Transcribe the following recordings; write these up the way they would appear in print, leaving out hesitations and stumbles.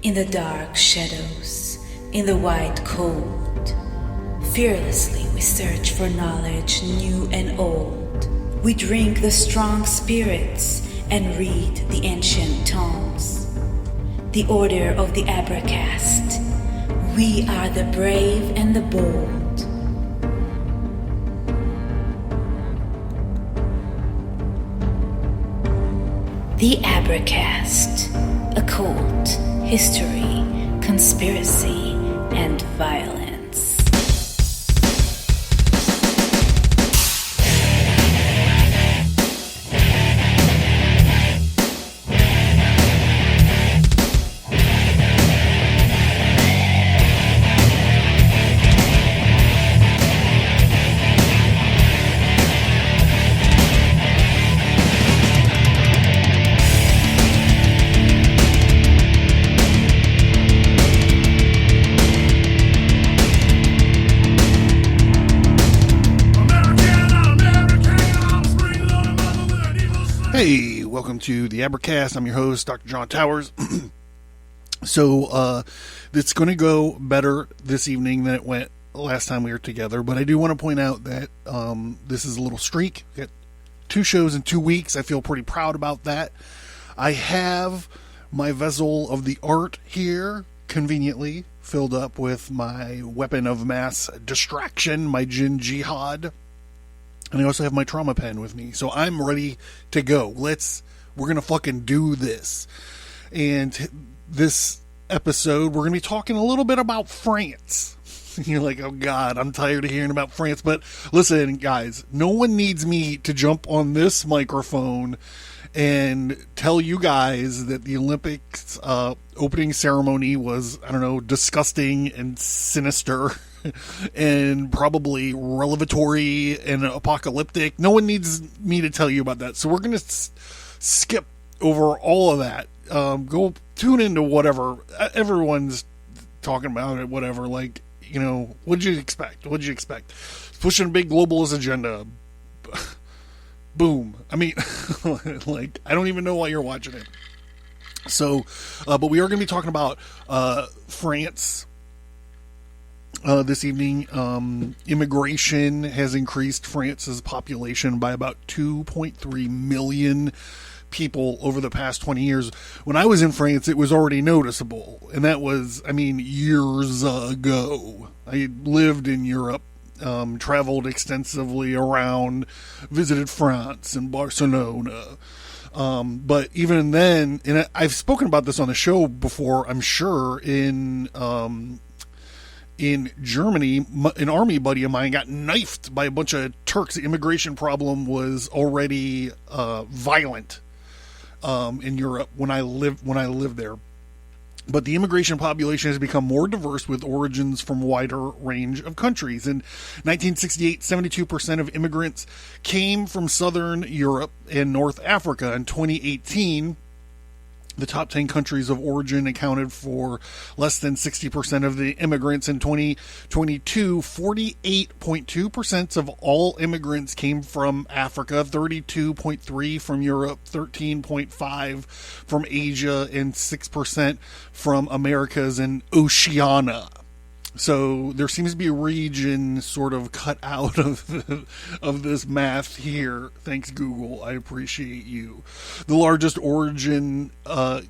In the dark shadows, in the white cold, fearlessly we search for knowledge new and old. We drink the strong spirits and read the ancient tomes. The order of the Abracast. We are the brave and the bold. The Abracast. Occult, history, conspiracy, and violence. Hey, welcome to the Abracast. I'm your host, Dr. John Towers. So, it's going to go better this evening than it went last time we were together, but I do want to point out that this is a little streak. We got 2 shows in 2 weeks. I feel pretty proud about that. I have my vessel of the art here, conveniently filled up with my weapon of mass distraction, my Jin Jihad. And I also have my trauma pen with me. So I'm ready to go. We're going to fucking do this. And this episode, we're going to be talking a little bit about France. You're like, oh God, I'm tired of hearing about France. But listen, guys, no one needs me to jump on this microphone and tell you guys that the Olympics opening ceremony was, I don't know, disgusting and sinister. And probably revelatory and apocalyptic. No one needs me to tell you about that. So we're going to skip over all of that. Go tune into whatever everyone's talking about it, whatever. Like, you know, what'd you expect? Pushing a big globalist agenda. Boom. I mean, like, I don't even know why you're watching it. So, but we are going to be talking about France. This evening, immigration has increased France's population by about 2.3 million people over the past 20 years. When I was in France, it was already noticeable. And that was, I mean, years ago. I lived in Europe, traveled extensively around, visited France and Barcelona. But even then, and I've spoken about this on the show before, I'm sure, in Germany, an army buddy of mine got knifed by a bunch of Turks. The immigration problem was already violent in Europe when I lived there. But the immigration population has become more diverse with origins from a wider range of countries. In 1968, 72% of immigrants came from Southern Europe and North Africa. In 2018, the top 10 countries of origin accounted for less than 60% of the immigrants. In 2022, 48.2% of all immigrants came from Africa, 32.3% from Europe, 13.5% from Asia, and 6% from Americas and Oceania. So there seems to be a region sort of cut out of this math here. Thanks, Google. I appreciate you. The largest origin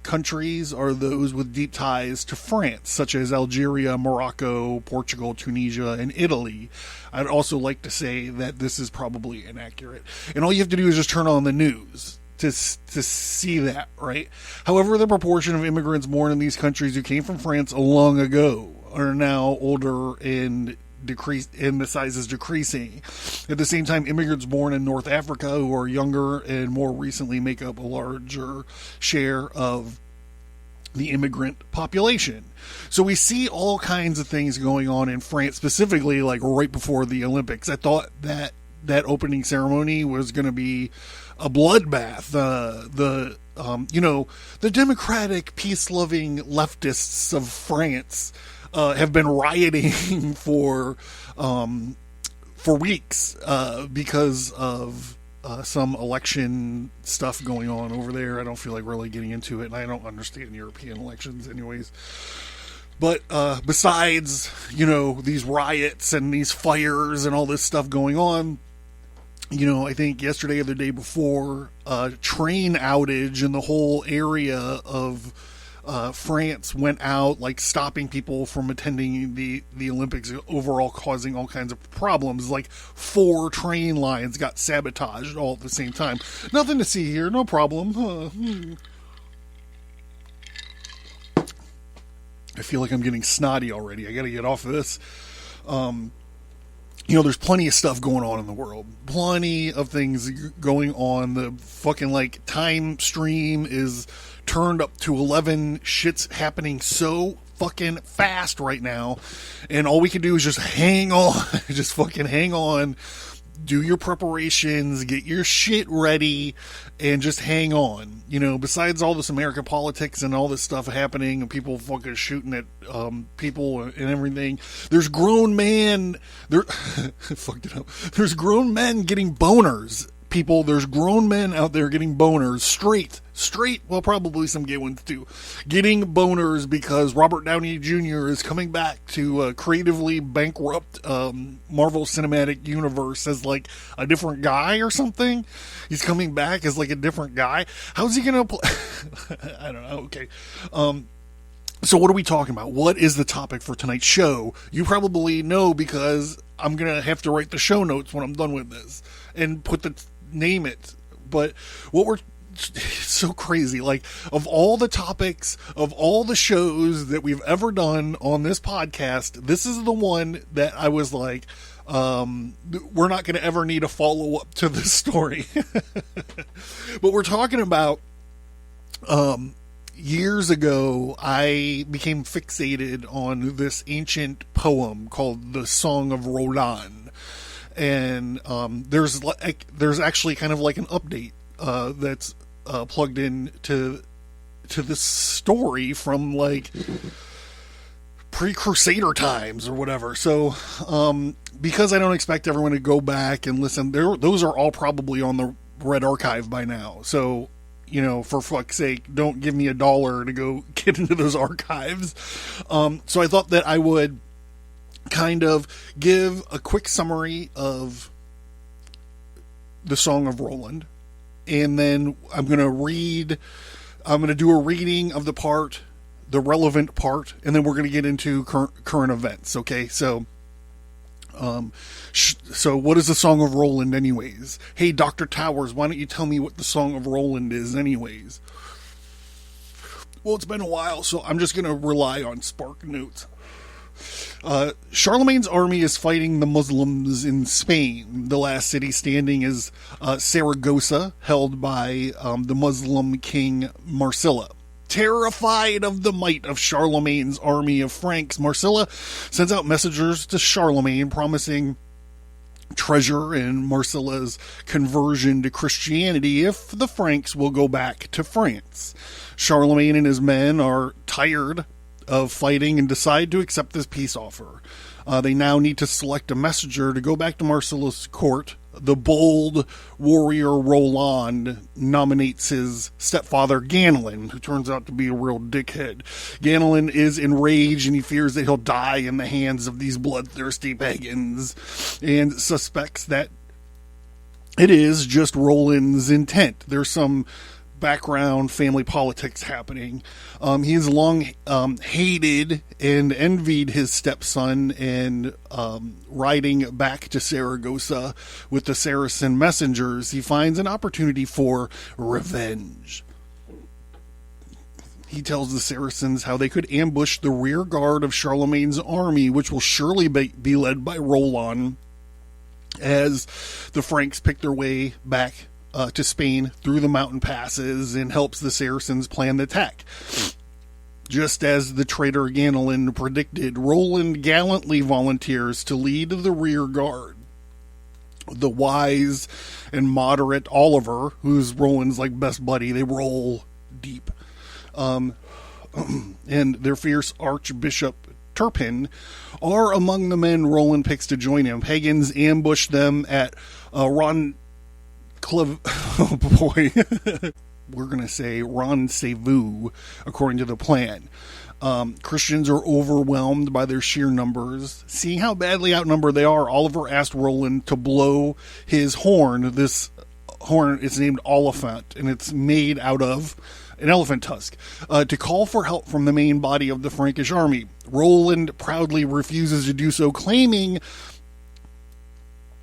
countries are those with deep ties to France, such as Algeria, Morocco, Portugal, Tunisia, and Italy. I'd also like to say that this is probably inaccurate. And all you have to do is just turn on the news to see that, right? However, the proportion of immigrants born in these countries who came from France long ago are now older and decreased, and the size is decreasing. At the same time, immigrants born in North Africa who are younger and more recently make up a larger share of the immigrant population. So we see all kinds of things going on in France, specifically like right before the Olympics. I thought that opening ceremony was going to be a bloodbath. The democratic, peace-loving leftists of France have been rioting for weeks because of some election stuff going on over there. I don't feel like really getting into it, and I don't understand European elections anyways. But besides, these riots and these fires and all this stuff going on, I think yesterday or the day before, a train outage in the whole area of France went out, like stopping people from attending the Olympics, overall causing all kinds of problems. Like 4 train lines got sabotaged all at the same time. Nothing to see here, no problem. I feel like I'm getting snotty already. I gotta get off of this. There's plenty of stuff going on in the world. Plenty of things going on. The fucking, time stream is turned up to 11. Shit's happening so fucking fast right now. And all we can do is just hang on. Just fucking hang on. Do your preparations. Get your shit ready. And just hang on. Besides all this American politics and all this stuff happening and people fucking shooting at people and everything, there's grown men. Fucked it up. There's grown men getting boners. People, there's grown men out there getting boners. Straight, well, probably some gay ones too. Getting boners because Robert Downey Jr. is coming back to creatively bankrupt Marvel Cinematic Universe as a different guy or something. He's coming back as a different guy. How's he gonna play? I don't know. Okay. So what are we talking about? What is the topic for tonight's show? You probably know because I'm gonna have to write the show notes when I'm done with this and name it. But it's so crazy. Of all the topics, of all the shows that we've ever done on this podcast, this is the one that I was we're not going to ever need a follow-up to this story. But we're talking about, years ago, I became fixated on this ancient poem called the Song of Roland. And there's actually kind of an update that's plugged in to this story from pre-Crusader times or whatever. So because I don't expect everyone to go back and listen, those are all probably on the Red Archive by now. So for fuck's sake, don't give me $1 to go get into those archives. So I thought that I would kind of give a quick summary of the Song of Roland, and then I'm going to do a reading of the relevant part, and then we're going to get into current events. Okay. So what is the Song of Roland anyways? Hey, Dr. Towers, why don't you tell me what the Song of Roland is anyways? Well, it's been a while, so I'm just going to rely on Spark Notes. Charlemagne's army is fighting the Muslims in Spain. The last city standing is Saragossa, held by the Muslim king Marcilla. Terrified of the might of Charlemagne's army of Franks, Marcilla sends out messengers to Charlemagne promising treasure in Marcilla's conversion to Christianity if the Franks will go back to France. Charlemagne and his men are tired of fighting and decide to accept this peace offer. They now need to select a messenger to go back to Marcilla's court. The bold warrior Roland nominates his stepfather Ganelin, who turns out to be a real dickhead. Ganelin is enraged and he fears that he'll die in the hands of these bloodthirsty pagans, and suspects that it is just Roland's intent. There's some background family politics happening. He has long hated and envied his stepson, and riding back to Saragossa with the Saracen messengers, he finds an opportunity for revenge. He tells the Saracens how they could ambush the rear guard of Charlemagne's army, which will surely be led by Roland, as the Franks pick their way back to Spain through the mountain passes, and helps the Saracens plan the attack. Just as the traitor Ganelin predicted, Roland gallantly volunteers to lead the rear guard. The wise and moderate Oliver, who's Roland's best buddy, they roll deep. And their fierce Archbishop Turpin are among the men Roland picks to join him. Pagans ambush them at oh boy, we're going to say rendezvous according to the plan. Christians are overwhelmed by their sheer numbers. Seeing how badly outnumbered they are, Oliver asked Roland to blow his horn. This horn is named Oliphant, and it's made out of an elephant tusk, to call for help from the main body of the Frankish army. Roland proudly refuses to do so, claiming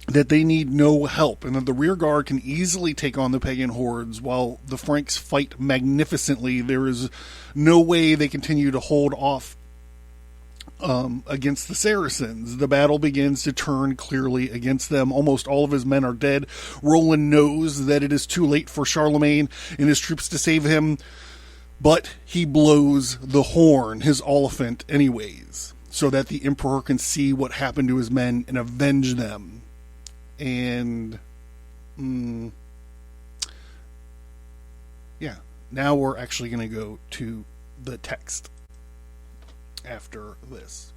that they need no help and that the rear guard can easily take on the pagan hordes while the Franks fight magnificently. There is no way they continue to hold off against the Saracens. The battle begins to turn clearly against them. Almost all of his men are dead. Roland knows that it is too late for Charlemagne and his troops to save him, but he blows the horn, his Oliphant, anyways, so that the emperor can see what happened to his men and avenge them. And yeah, now we're actually going to go to the text after this.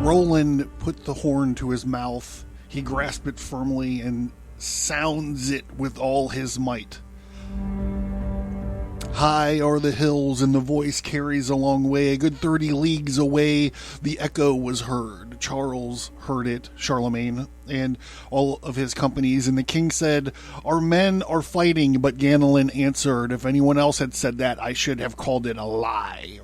Roland put the horn to his mouth. He grasped it firmly and sounds it with all his might. High are the hills, and the voice carries a long way. A good 30 leagues away, the echo was heard. Charles heard it, Charlemagne, and all of his companies. And the king said, "Our men are fighting." But Ganelin answered, "If anyone else had said that, I should have called it a lie."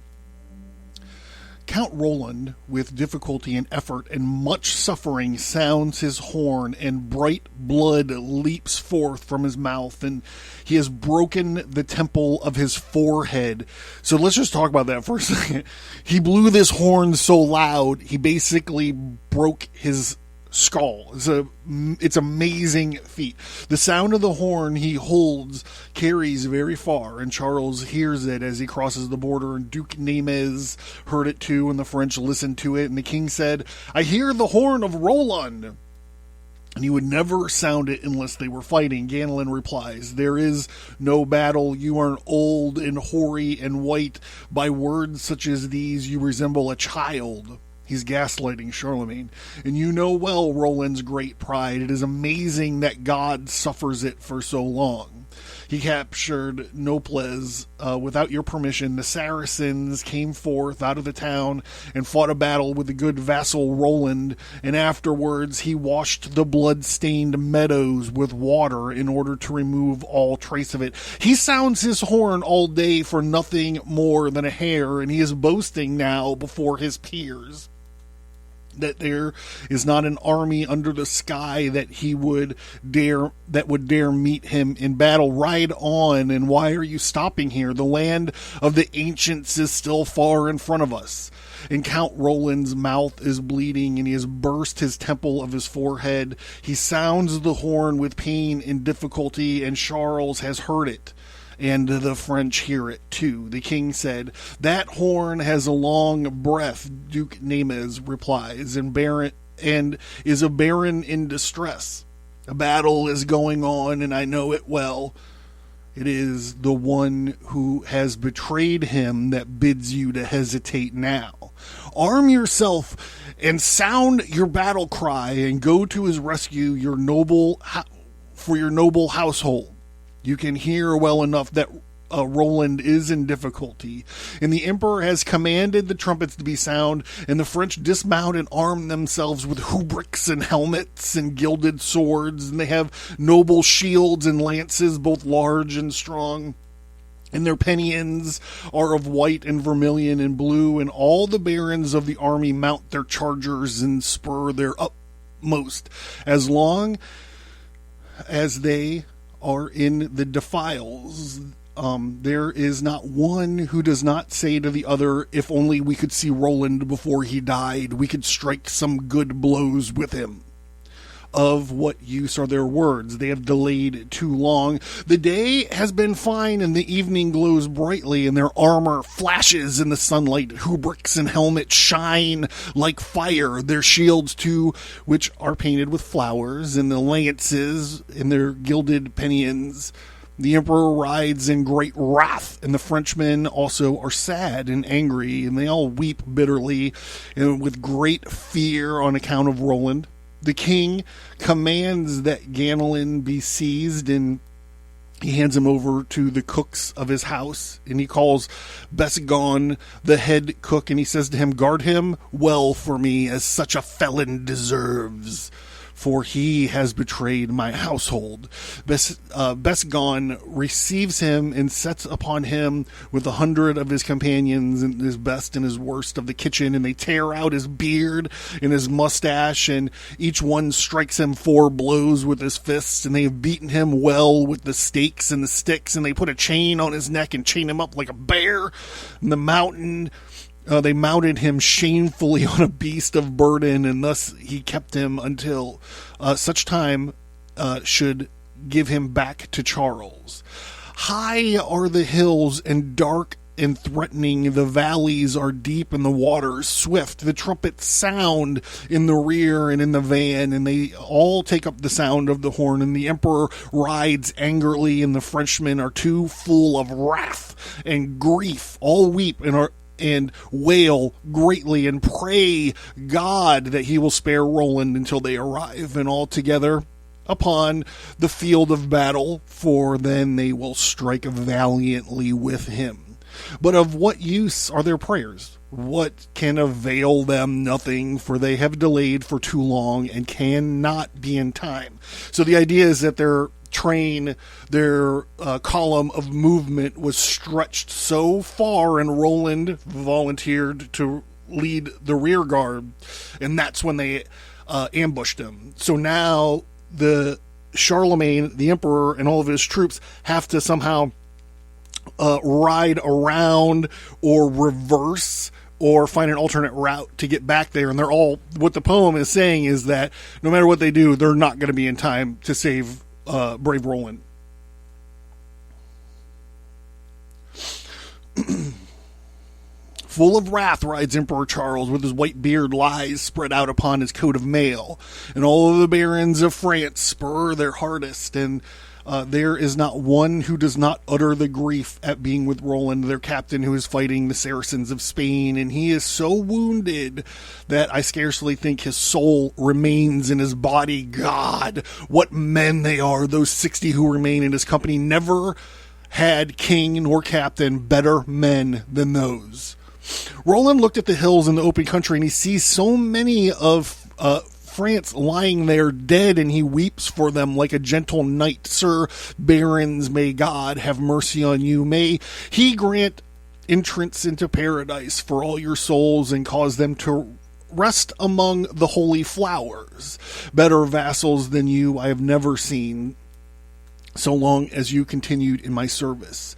Count Roland, with difficulty and effort and much suffering, sounds his horn, and bright blood leaps forth from his mouth, and he has broken the temple of his forehead. So let's just talk about that for a second. He blew this horn so loud, he basically broke his skull. It's amazing feat. The sound of the horn he holds carries very far, and Charles hears it as he crosses the border, and Duke Nemes heard it too, and the French listened to it, and the king said, "I hear the horn of Roland." And he would never sound it unless they were fighting. Ganelin replies, "There is no battle. You are old and hoary and white. By words such as these you resemble a child." He's gaslighting Charlemagne. "And you know well Roland's great pride. It is amazing that God suffers it for so long. He captured Noples without your permission. The Saracens came forth out of the town and fought a battle with the good vassal Roland, and afterwards he washed the blood-stained meadows with water in order to remove all trace of it. He sounds his horn all day for nothing more than a hare, and he is boasting now before his peers that there is not an army under the sky that would dare meet him in battle. Ride on, and why are you stopping here? The land of the ancients is still far in front of us." And Count Roland's mouth is bleeding, and he has burst his temple of his forehead. He sounds the horn with pain and difficulty, and Charles has heard it, and the French hear it too. The king said, "That horn has a long breath," Duke Nemes replies, and is a baron in distress. A battle is going on, and I know it well. It is the one who has betrayed him that bids you to hesitate now. Arm yourself and sound your battle cry, and go to his rescue, for your noble household. You can hear well enough that Roland is in difficulty, and the emperor has commanded the trumpets to be sound, and the French dismount and arm themselves with hauberks and helmets and gilded swords, and they have noble shields and lances, both large and strong. And their pennons are of white and vermilion and blue, and all the barons of the army mount their chargers and spur their utmost, as long as they are in the defiles. There is not one who does not say to the other, if only we could see Roland before he died, we could strike some good blows with him. Of what use are their words? They have delayed too long. The day has been fine, and the evening glows brightly, and their armor flashes in the sunlight. Hauberks and helmets shine like fire. Their shields, too, which are painted with flowers, and the lances in their gilded pennons. The emperor rides in great wrath, and the Frenchmen also are sad and angry, and they all weep bitterly and with great fear on account of Roland. The king commands that Ganelin be seized, and he hands him over to the cooks of his house, and he calls Besgon, the head cook, and he says to him, guard him well for me, as such a felon deserves, for he has betrayed my household. Besgon receives him and sets upon him with 100 of his companions and his best and his worst of the kitchen, and they tear out his beard and his mustache, and each one strikes him 4 blows with his fists, and they have beaten him well with the stakes and the sticks, and they put a chain on his neck and chain him up like a bear in the mountain. They mounted him shamefully on a beast of burden, and thus he kept him until such time should give him back to Charles. High are the hills, and dark and threatening. The valleys are deep, and the waters swift. The trumpets sound in the rear and in the van, and they all take up the sound of the horn, and the emperor rides angrily, and the Frenchmen are too full of wrath and grief. All weep and wail greatly and pray God that he will spare Roland until they arrive, and all together upon the field of battle, for then they will strike valiantly with him. But of what use are their prayers? What can avail them? Nothing, for they have delayed for too long and cannot be in time. So the idea is that their column of movement was stretched so far, and Roland volunteered to lead the rear guard, and that's when they ambushed him. So now the Charlemagne, the emperor, and all of his troops have to somehow ride around or reverse or find an alternate route to get back there. And they're all, what the poem is saying is that no matter what they do, they're not going to be in time to save brave Roland. Full of wrath rides Emperor Charles, with his white beard lies spread out upon his coat of mail, and all of the barons of France spur their hardest, and there is not one who does not utter the grief at being with Roland, their captain, who is fighting the Saracens of Spain, and he is so wounded that I scarcely think his soul remains in his body. God, what men they are, those 60 who remain in his company. Never had king nor captain better men than those. Roland looked at the hills and the open country, and he sees so many of France lying there dead, and he weeps for them like a gentle knight. Sir barons, may God have mercy on you. May he grant entrance into paradise for all your souls, and cause them to rest among the holy flowers. Better vassals than you I have never seen, so long as you continued in my service.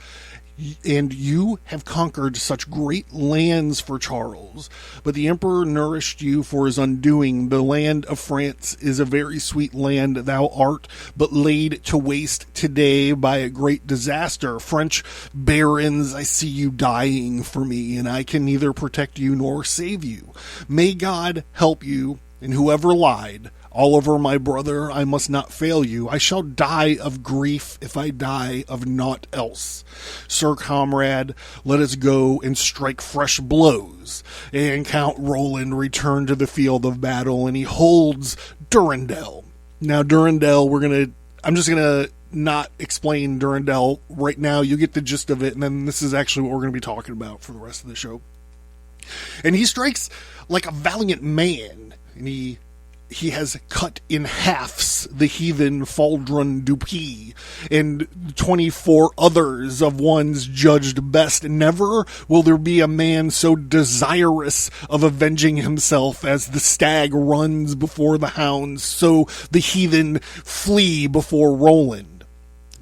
And you have conquered such great lands for Charles, but the emperor nourished you for his undoing. The land of France is a very sweet land thou art, but laid to waste today by a great disaster. French barons, I see you dying for me, and I can neither protect you nor save you. May God help you, and whoever lied, Oliver, my brother, I must not fail you. I shall die of grief if I die of naught else. Sir comrade, let us go and strike fresh blows. And Count Roland returned to the field of battle, and he holds Durandal. Now, Durandal, I'm just gonna not explain Durandal right now. You get the gist of it, and then this is actually what we're going to be talking about for the rest of the show. And he strikes like a valiant man, and he has cut in halves the heathen Faldron Dupuis and 24 others of ones judged best. Never will there be a man so desirous of avenging himself as the stag runs before the hounds, so the heathen flee before Roland.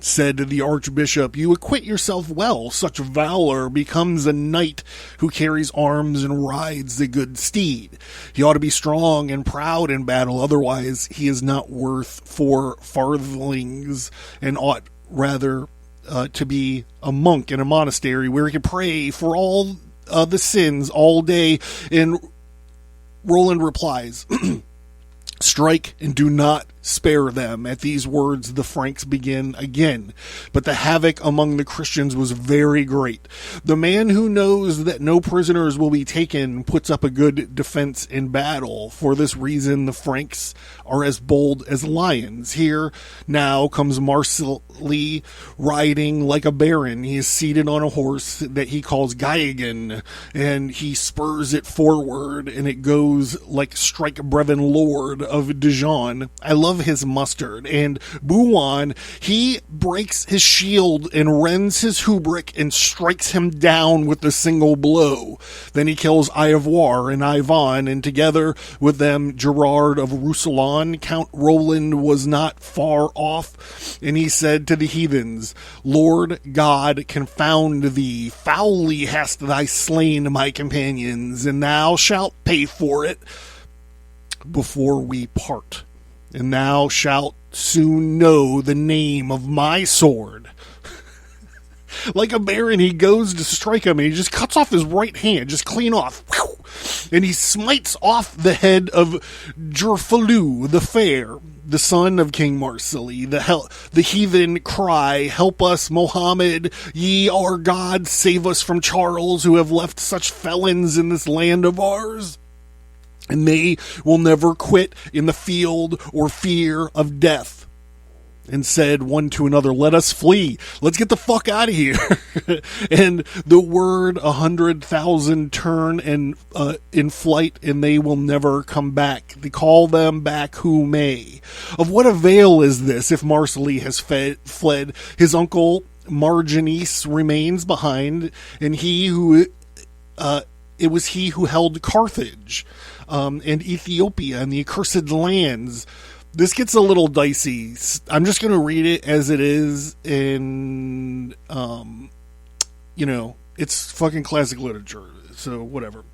Said the archbishop, you acquit yourself well. Such valor becomes a knight who carries arms and rides the good steed. He ought to be strong and proud in battle, otherwise he is not worth 4 farthings, and ought rather to be a monk in a monastery where he can pray for all the sins all day. And Roland replies, strike and do not spare them. At these words, the Franks begin again, but the havoc among the Christians was very great. The man who knows that no prisoners will be taken puts up a good defense in battle. For this reason, the Franks are as bold as lions. Here now comes Marsilly riding like a baron. He is seated on a horse that he calls Gaigan, and he spurs it forward, and it goes like Strike Brevin Lord of Dijon. I love his mustard. And Buwan, he breaks his shield and rends his hauberk and strikes him down with a single blow. Then he kills Ivoire and Ivan, and together with them Gerard of Roussillon. Count Roland was not far off, and he said to the heathens, Lord God confound thee, foully hast thou slain my companions, and thou shalt pay for it before we part. And thou shalt soon know the name of my sword. Like a baron, he goes to strike him, and he just cuts off his right hand, just clean off. And he smites off the head of Gerfalou the Fair, the son of King Marsilly. The heathen cry, help us, Mohammed, ye our God, save us from Charles, who have left such felons in this land of ours. And they will never quit in the field or fear of death. And said one to another, let us flee. Let's get the fuck out of here. And the word 100,000 turn and in flight, and they will never come back. They call them back who may. Of what avail is this if Marsilly has fled? His uncle Marginis remains behind, and it was he who held Carthage and Ethiopia and the accursed lands. This gets a little dicey. I'm just going to read it as it is, and, it's fucking classic literature, so whatever.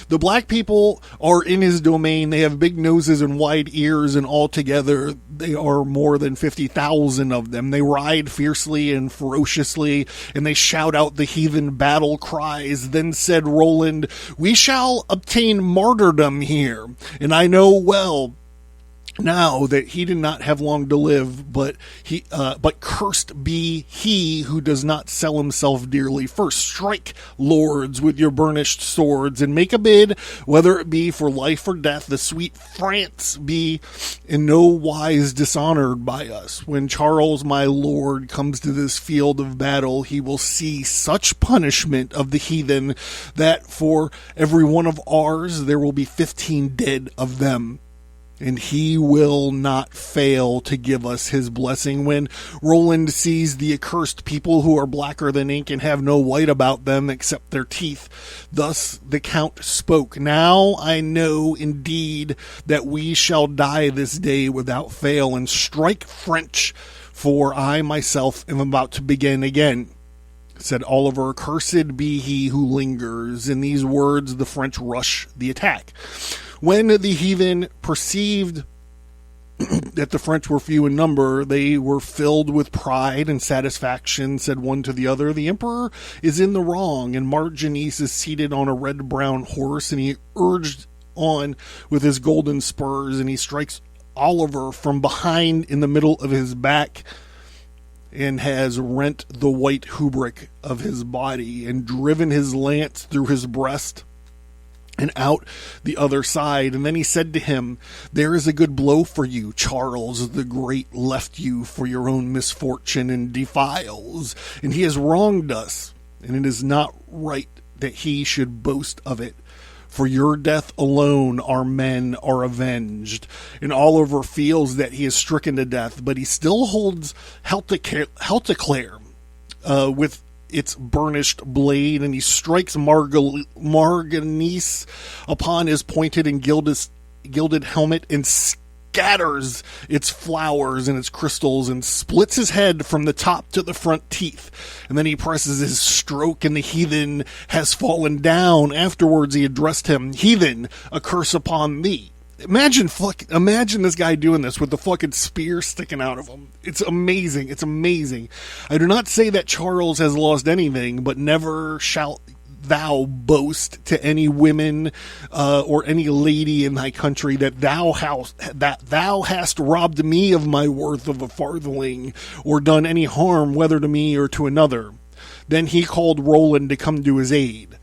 The black people are in his domain. They have big noses and wide ears, and altogether they are more than 50,000 of them. They ride fiercely and ferociously, and they shout out the heathen battle cries. Then said Roland, we shall obtain martyrdom here, and I know well now that he did not have long to live, but cursed be he who does not sell himself dearly. First strike, lords, with your burnished swords, and make a bid, whether it be for life or death. The sweet France be in no wise dishonored by us. When Charles my lord comes to this field of battle, he will see such punishment of the heathen that for every one of ours there will be 15 dead of them. And he will not fail to give us his blessing. When Roland sees the accursed people who are blacker than ink and have no white about them except their teeth, thus the count spoke. Now I know indeed that we shall die this day without fail, and strike French, for I myself am about to begin again. Said Oliver, cursed be he who lingers. In these words the French rush the attack. When the heathen perceived that the French were few in number, they were filled with pride and satisfaction, said one to the other, the emperor is in the wrong, and Marginis is seated on a red-brown horse, and he urged on with his golden spurs, and he strikes Oliver from behind in the middle of his back, and has rent the white hauberk of his body, and driven his lance through his breast. and out the other side. And then he said to him, "There is a good blow for you. Charles the Great left you for your own misfortune and defiles, and he has wronged us, and it is not right that he should boast of it. For your death alone our men are avenged." And Oliver feels that he is stricken to death, but he still holds Helteclair with its burnished blade, and he strikes Marganice upon his pointed and gilded helmet and scatters its flowers and its crystals and splits his head from the top to the front teeth. And then he presses his stroke and the heathen has fallen down. Afterwards he addressed him, "Heathen, a curse upon thee." Imagine this guy doing this with the fucking spear sticking out of him. It's amazing. It's amazing. I do not say that Charles has lost anything, but never shalt thou boast to any women or any lady in thy country that thou hast robbed me of my worth of a farthing, or done any harm whether to me or to another. Then he called Roland to come to his aid.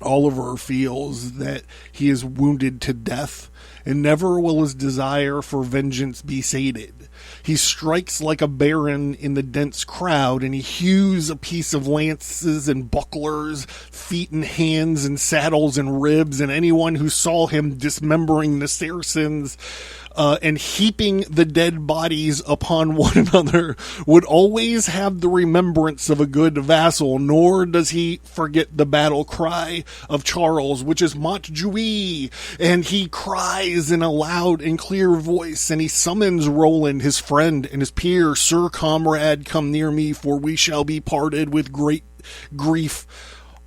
Oliver feels that he is wounded to death, and never will his desire for vengeance be sated. He strikes like a baron in the dense crowd, and he hews a piece of lances and bucklers, feet and hands and saddles and ribs, and anyone who saw him dismembering the Saracens and heaping the dead bodies upon one another would always have the remembrance of a good vassal, nor does he forget the battle cry of Charles, which is Montjoie, and he cries in a loud and clear voice, and he summons Roland, his friend and his peer, "Sir comrade, come near me, for we shall be parted with great grief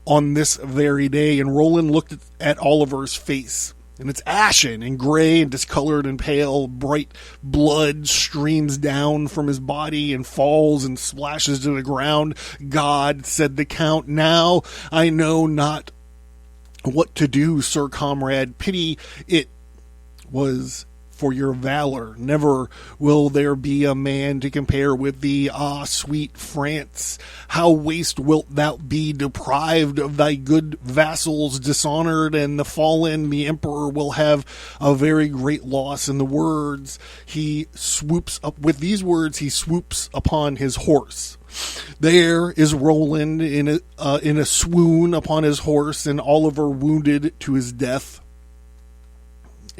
on this very day." And Roland looked at Oliver's face, and it's ashen and gray and discolored and pale. Bright blood streams down from his body and falls and splashes to the ground. "God," said the Count, "now I know not what to do, Sir comrade. Pity it was for your valor. Never will there be a man to compare with thee. Ah, sweet France, how waste wilt thou be, deprived of thy good vassals, dishonored, and the fallen. The emperor will have a very great loss." And with these words he swoops upon his horse. There is Roland in a swoon upon his horse, and Oliver wounded to his death.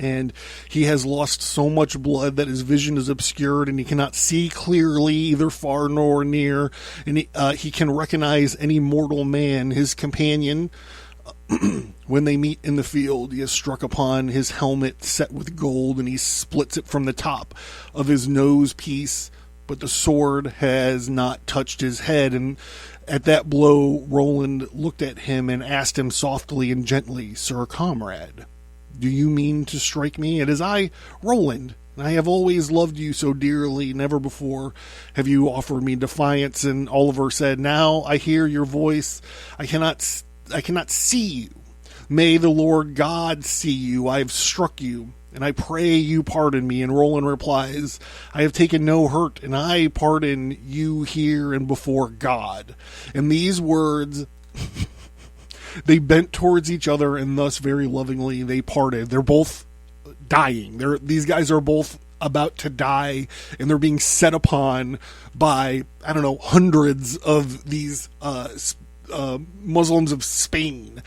And he has lost so much blood that his vision is obscured, and he cannot see clearly either far nor near, and he can recognize any mortal man. His companion, when they meet in the field, he has struck upon his helmet set with gold, and he splits it from the top of his nose piece, but the sword has not touched his head. And at that blow Roland looked at him and asked him softly and gently, "Sir comrade, do you mean to strike me? It is I, Roland, and I have always loved you so dearly. Never before have you offered me defiance." And Oliver said, "Now I hear your voice. I cannot see you. May the Lord God see you. I have struck you, and I pray you pardon me." And Roland replies, "I have taken no hurt, and I pardon you here and before God." And these words they bent towards each other, and thus very lovingly they parted. They're both dying. These guys are both about to die, and they're being set upon by, hundreds of these Muslims of Spain.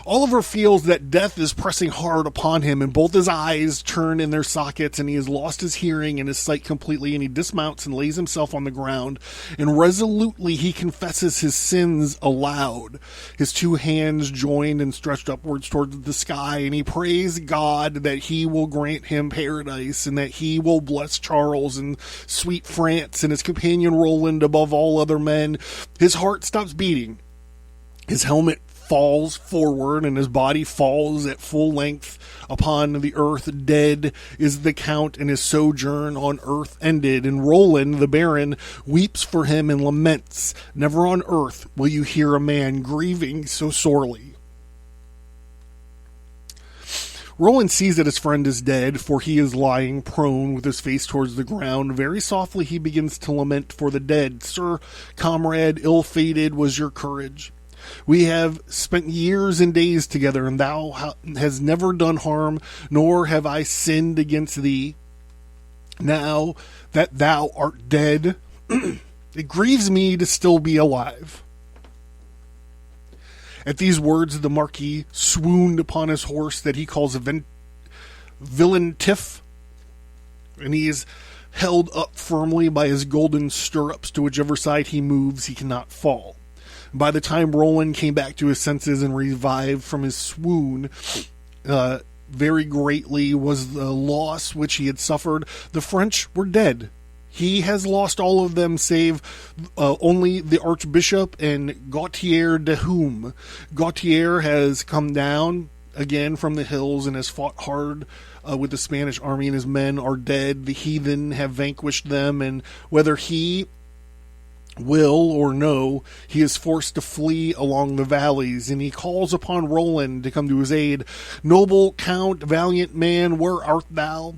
Oliver feels that death is pressing hard upon him, and both his eyes turn in their sockets, and he has lost his hearing and his sight completely, and he dismounts and lays himself on the ground, and resolutely he confesses his sins aloud, his two hands joined and stretched upwards towards the sky, and he prays God that he will grant him paradise, and that he will bless Charles and sweet France and his companion Roland above all other men. His heart stops beating. His helmet falls forward, and his body falls at full length upon the earth. Dead is the Count, and his sojourn on earth ended. And Roland, the Baron, weeps for him and laments. Never on earth will you hear a man grieving so sorely. Roland sees that his friend is dead, for he is lying prone with his face towards the ground. Very softly he begins to lament for the dead. "Sir comrade, ill-fated was your courage. We have spent years and days together, and thou hast never done harm, nor have I sinned against thee. Now that thou art dead, it grieves me to still be alive." At these words, the Marquis swooned upon his horse that he calls a villain tiff, and he is held up firmly by his golden stirrups. To whichever side he moves, he cannot fall. By the time Roland came back to his senses and revived from his swoon, very greatly was the loss which he had suffered. The French were dead. He has lost all of them save only the Archbishop and Gautier de Hume. Gautier has come down again from the hills and has fought hard with the Spanish army, and his men are dead. The heathen have vanquished them, and whether he will or no, he is forced to flee along the valleys, and he calls upon Roland to come to his aid. "Noble Count, valiant man, where art thou?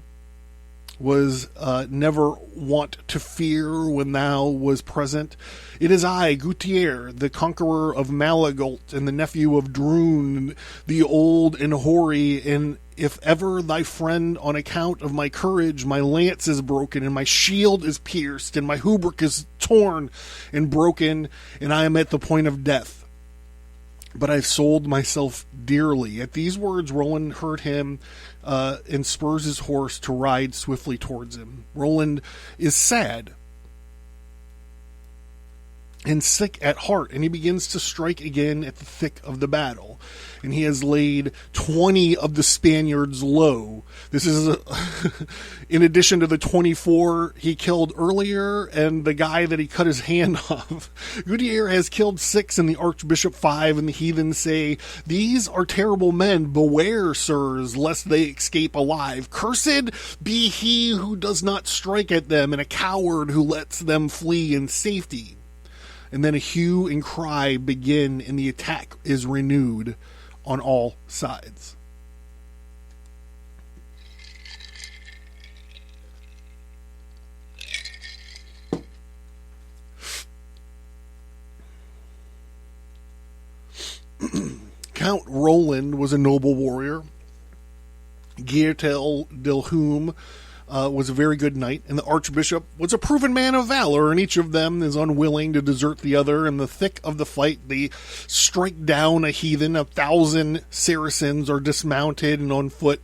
Was never wont to fear when thou was present. It is I, Gautier, the conqueror of Malagalt, and the nephew of Drune, the old and hoary, and if ever thy friend, on account of my courage, my lance is broken, and my shield is pierced, and my hauberk is torn and broken, and I am at the point of death. But I've sold myself dearly." At these words, Roland heard him and spurs his horse to ride swiftly towards him. Roland is sad and sick at heart, and he begins to strike again at the thick of the battle. And he has laid 20 of the Spaniards low. This is in addition to the 24 he killed earlier and the guy that he cut his hand off. Gautier has killed 6 and the Archbishop 5, and the heathen say, "These are terrible men. Beware, sirs, lest they escape alive. Cursed be he who does not strike at them, and a coward who lets them flee in safety." And then a hue and cry begin, and the attack is renewed on all sides. Count Roland was a noble warrior. Gaetel Dilhume was a very good knight, and the Archbishop was a proven man of valor, and each of them is unwilling to desert the other. In the thick of the fight, they strike down a heathen. 1,000 Saracens are dismounted and on foot,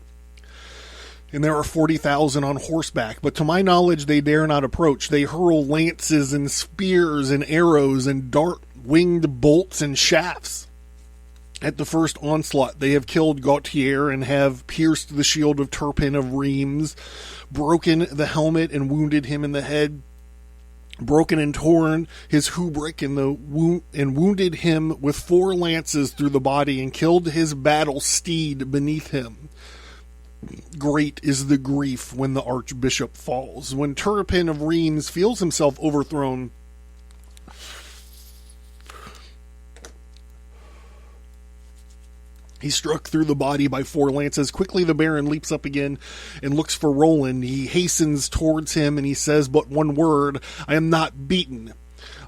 and there are 40,000 on horseback. But to my knowledge, they dare not approach. They hurl lances and spears and arrows and dart winged bolts and shafts. At the first onslaught, they have killed Gautier and have pierced the shield of Turpin of Reims, broken the helmet and wounded him in the head, broken and torn his hauberk and wounded him with 4 lances through the body, and killed his battle steed beneath him. Great is the grief when the Archbishop falls. When Turpin of Reims feels himself overthrown, he's struck through the body by 4 lances. Quickly the Baron leaps up again and looks for Roland. He hastens towards him and he says but one word, "I am not beaten."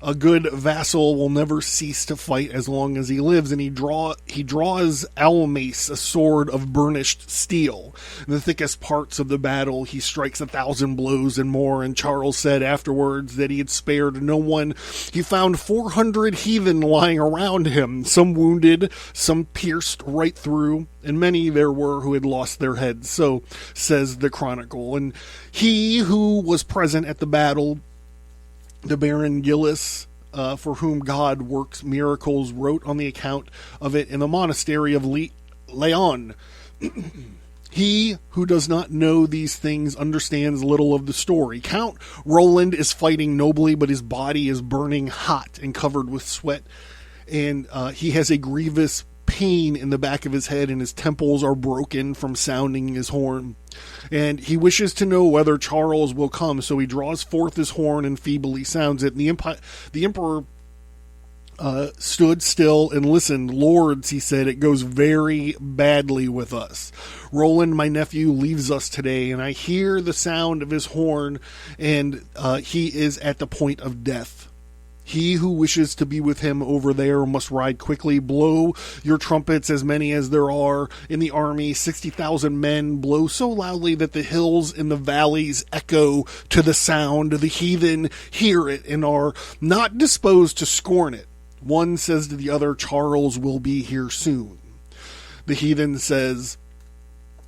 A good vassal will never cease to fight as long as he lives, and he draws Almace, a sword of burnished steel. In the thickest parts of the battle, he strikes 1,000 blows and more, and Charles said afterwards that he had spared no one. He found 400 heathen lying around him, some wounded, some pierced right through, and many there were who had lost their heads. So says the chronicle. And he who was present at the battle, the Baron Gillis, for whom God works miracles, wrote on the account of it in the monastery of Leon. He who does not know these things understands little of the story. Count Roland is fighting nobly, but his body is burning hot and covered with sweat, and he has a grievous pain in the back of his head, and his temples are broken from sounding his horn. And he wishes to know whether Charles will come, so he draws forth his horn and feebly sounds it. And the Emperor stood still and listened. "Lords," he said, "it goes very badly with us. Roland, my nephew, leaves us today, and I hear the sound of his horn, and he is at the point of death." He who wishes to be with him over there must ride quickly. Blow your trumpets, as many as there are in the army, 60,000 men. Blow so loudly that the hills and the valleys echo to the sound. The heathen hear it and are not disposed to scorn it. One says to the other, Charles will be here soon. The heathen says,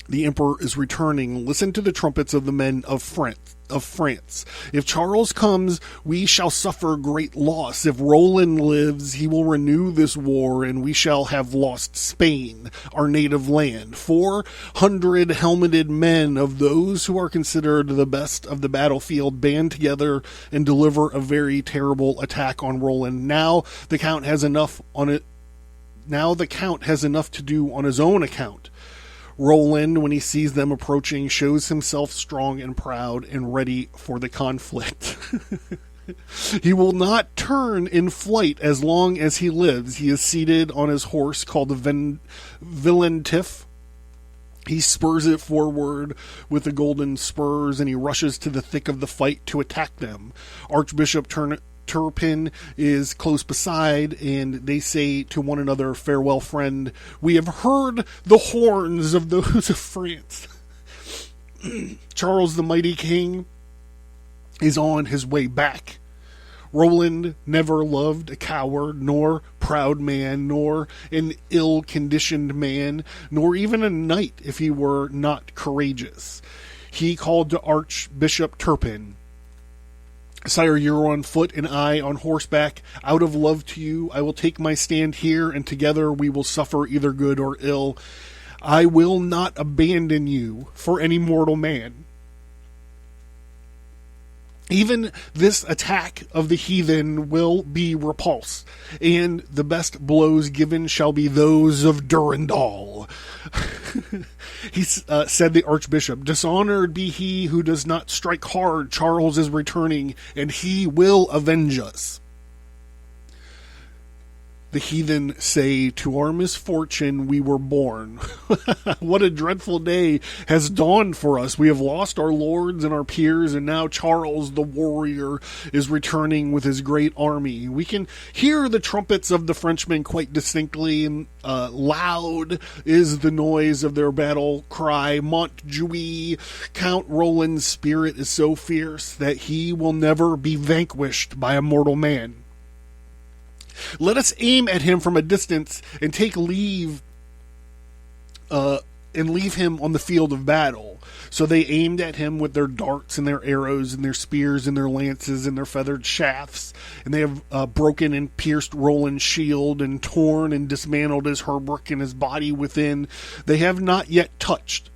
the emperor is returning. Listen to the trumpets of the men of France. If Charles comes, we shall suffer great loss. If Roland lives, he will renew this war, and we shall have lost Spain, our native land. 400 helmeted men of those who are considered the best of the battlefield band together and deliver a very terrible attack on Roland. Now the count has enough to do on his own account. Roland, when he sees them approaching, shows himself strong and proud and ready for the conflict. He will not turn in flight as long as he lives. He is seated on his horse called the Villentif. He spurs it forward with the golden spurs, and he rushes to the thick of the fight to attack them. Archbishop Turpin is close beside, and they say to one another, farewell, friend. We have heard the horns of those of France. Charles the mighty king is on his way back. Roland never loved a coward, nor proud man, nor an ill-conditioned man, nor even a knight if he were not courageous. He called to Archbishop Turpin, Sire, you're on foot and I on horseback. Out of love to you, I will take my stand here, and together we will suffer either good or ill. I will not abandon you for any mortal man. Even this attack of the heathen will be repulsed, and the best blows given shall be those of Durandal. He said the archbishop, dishonored be he who does not strike hard. Charles is returning, and he will avenge us. The heathen say, to our misfortune we were born. What a dreadful day has dawned for us. We have lost our lords and our peers, and now Charles the warrior is returning with his great army. We can hear the trumpets of the Frenchmen quite distinctly, and loud is the noise of their battle cry. Montjoie, Count Roland's spirit is so fierce that he will never be vanquished by a mortal man. Let us aim at him from a distance and take leave and leave him on the field of battle. So they aimed at him with their darts and their arrows and their spears and their lances and their feathered shafts. And they have broken and pierced Roland's shield and torn and dismantled his hauberk and his body within. They have not yet touched.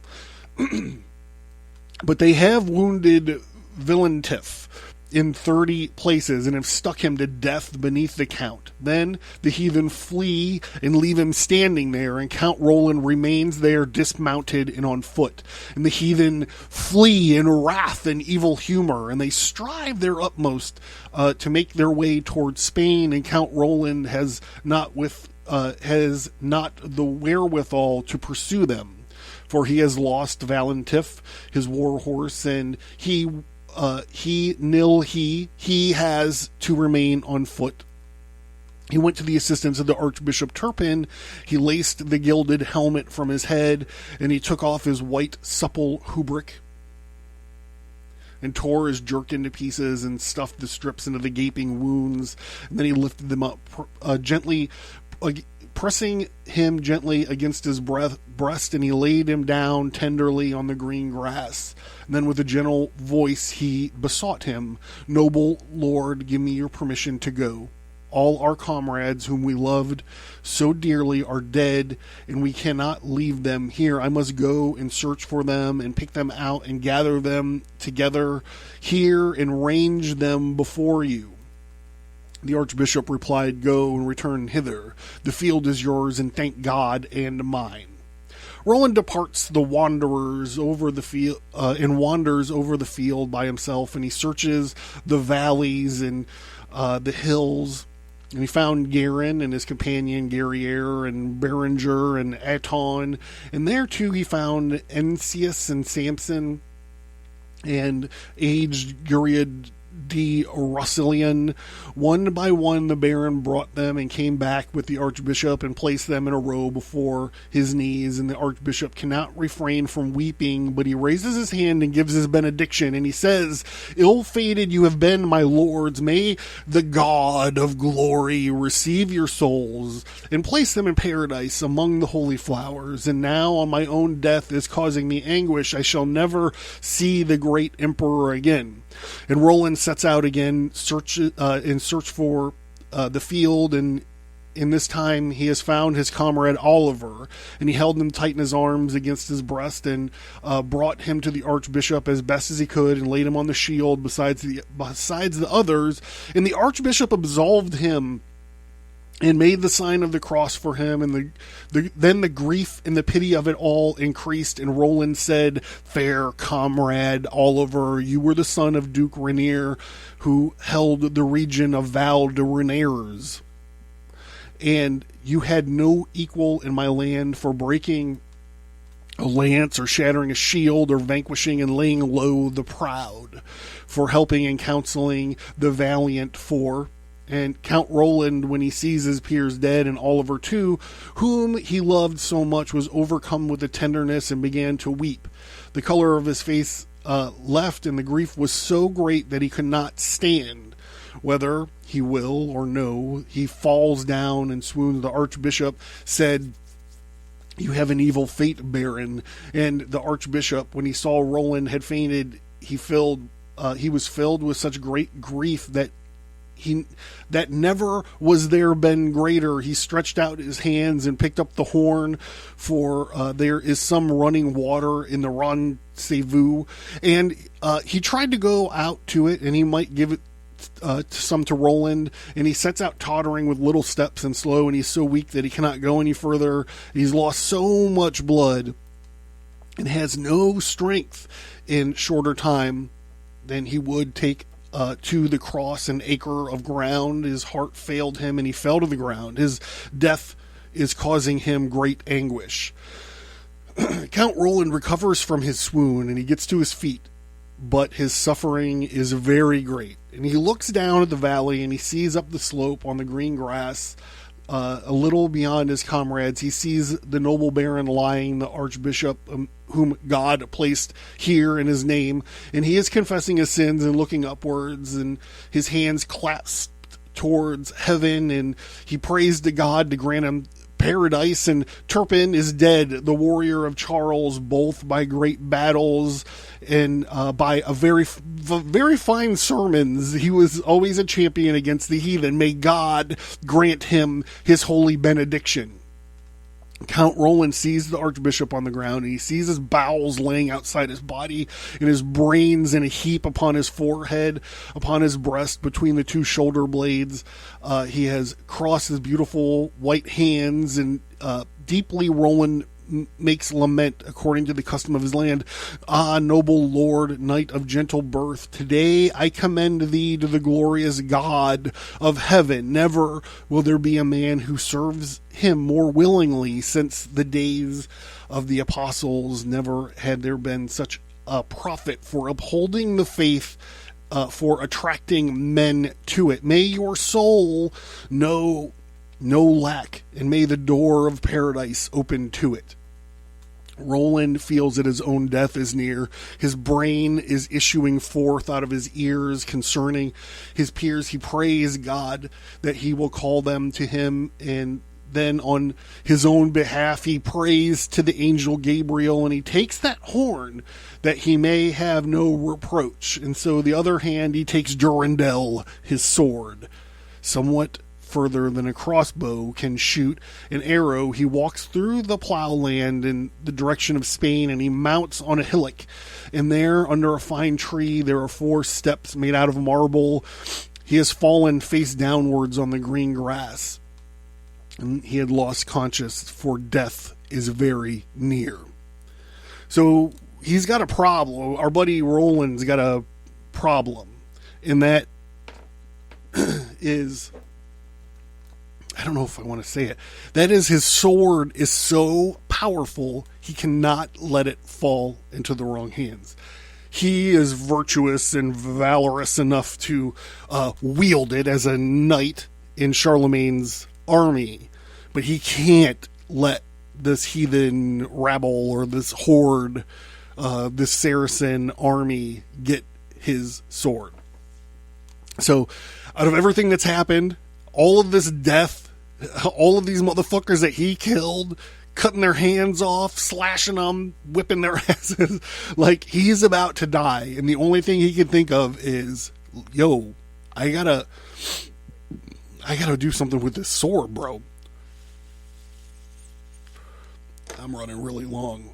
But they have wounded Villentif in 30 places and have stuck him to death beneath the count. Then the heathen flee and leave him standing there, and Count Roland remains there dismounted and on foot. And the heathen flee in wrath and evil humor, and they strive their utmost to make their way towards Spain, and Count Roland has not the wherewithal to pursue them, for he has lost Valentif, his war horse, and he has to remain on foot. He went to the assistance of the Archbishop Turpin. He laced the gilded helmet from his head, and he took off his white supple hauberk and tore his jerkin to pieces and stuffed the strips into the gaping wounds. And then he lifted them up gently, pressing him gently against his breast, and he laid him down tenderly on the green grass. And then with a gentle voice he besought him, noble lord, give me your permission to go. All our comrades whom we loved so dearly are dead, and we cannot leave them here. I must go and search for them and pick them out and gather them together here and range them before you. The archbishop replied, go and return hither. The field is yours, and thank God and mine. Roland departs the wanderers over the field and wanders over the field by himself, and he searches the valleys and the hills. And he found Garin and his companion Guerriere and Berenger and Aton, and there too he found Encius and Samson and aged de Roussillon. One by one, the Baron brought them and came back with the Archbishop and placed them in a row before his knees. And the Archbishop cannot refrain from weeping, but he raises his hand and gives his benediction. And he says, "Ill-fated you have been, my lords. May the God of glory receive your souls and place them in paradise among the holy flowers. And now, on my own death is causing me anguish, I shall never see the great emperor again." And Roland sets out again in search for the field, and in this time he has found his comrade Oliver, and he held him tight in his arms against his breast and brought him to the Archbishop as best as he could and laid him on the shield besides the others. And the Archbishop absolved him and made the sign of the cross for him, and then the grief and the pity of it all increased, and Roland said, "Fair comrade Oliver, you were the son of Duke Rainier, who held the region of Val de Reners, and you had no equal in my land for breaking a lance or shattering a shield or vanquishing and laying low the proud, for helping and counseling the valiant for." And Count Roland, when he sees his peers dead, and Oliver too, whom he loved so much, was overcome with the tenderness and began to weep. The color of his face left, and the grief was so great that he could not stand. Whether he will or no, he falls down and swoons. The Archbishop said, "You have an evil fate, Baron." And the Archbishop, when he saw Roland had fainted, he was filled with such great grief that never was there been greater. He stretched out his hands and picked up the horn, for there is some running water in the rendezvous, and he tried to go out to it, and he might give it some to Roland, and he sets out tottering with little steps and slow, and he's so weak that he cannot go any further. He's lost so much blood and has no strength in shorter time than he would take to the cross an acre of ground. His heart failed him, and he fell to the ground. His death is causing him great anguish. Count Roland recovers from his swoon, and he gets to his feet, but his suffering is very great. And he looks down at the valley, and he sees up the slope on the green grass, a little beyond his comrades. He sees the noble Baron lying, the Archbishop, whom God placed here in his name, and he is confessing his sins and looking upwards, and his hands clasped towards heaven, and he prays to God to grant him paradise. And Turpin is dead, the warrior of Charles, both by great battles and by a very fine sermons. He was always a champion against the heathen. May God grant him his holy benediction. Count Roland sees the Archbishop on the ground, and he sees his bowels laying outside his body, and his brains in a heap upon his forehead, upon his breast, between the two shoulder blades. He has crossed his beautiful white hands, and deeply Roland makes lament according to the custom of his land. "Ah, noble lord, knight of gentle birth, today I commend thee to the glorious God of heaven. Never will there be a man who serves him more willingly. Since the days of the apostles, never had there been such a prophet for upholding the faith, for attracting men to it. May your soul know no lack, and may the door of paradise open to it." Roland feels that his own death is near. His brain is issuing forth out of his ears concerning his peers. He prays God that he will call them to him, and then on his own behalf he prays to the angel Gabriel, and he takes that horn that he may have no reproach. And so the other hand he takes Durandal, his sword. Somewhat further than a crossbow can shoot an arrow, he walks through the plowland in the direction of Spain, and he mounts on a hillock. And there, under a fine tree, there are 4 steps made out of marble. He has fallen face downwards on the green grass, and he had lost conscience, for death is very near. So he's got a problem. Our buddy Roland's got a problem, and that is, I don't know if I want to say it. That is, his sword is so powerful, he cannot let it fall into the wrong hands. he is virtuous and valorous enough to wield it as a knight in Charlemagne's army, but he can't let this heathen rabble or this horde, this Saracen army get his sword. So out of everything that's happened, all of this death, all of these motherfuckers that he killed, cutting their hands off, slashing them, whipping their asses, like, he's about to die, and the only thing he can think of is, yo, I gotta do something with this sword, bro. I'm running really long.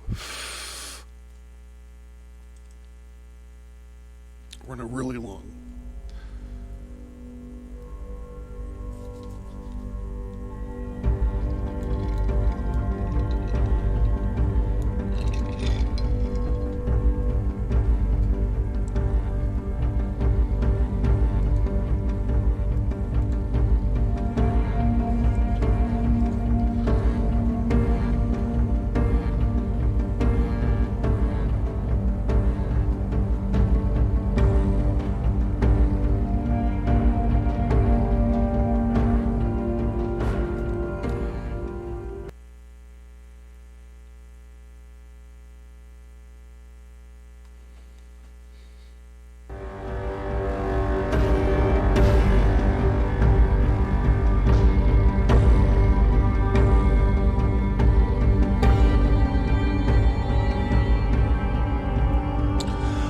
Running really long.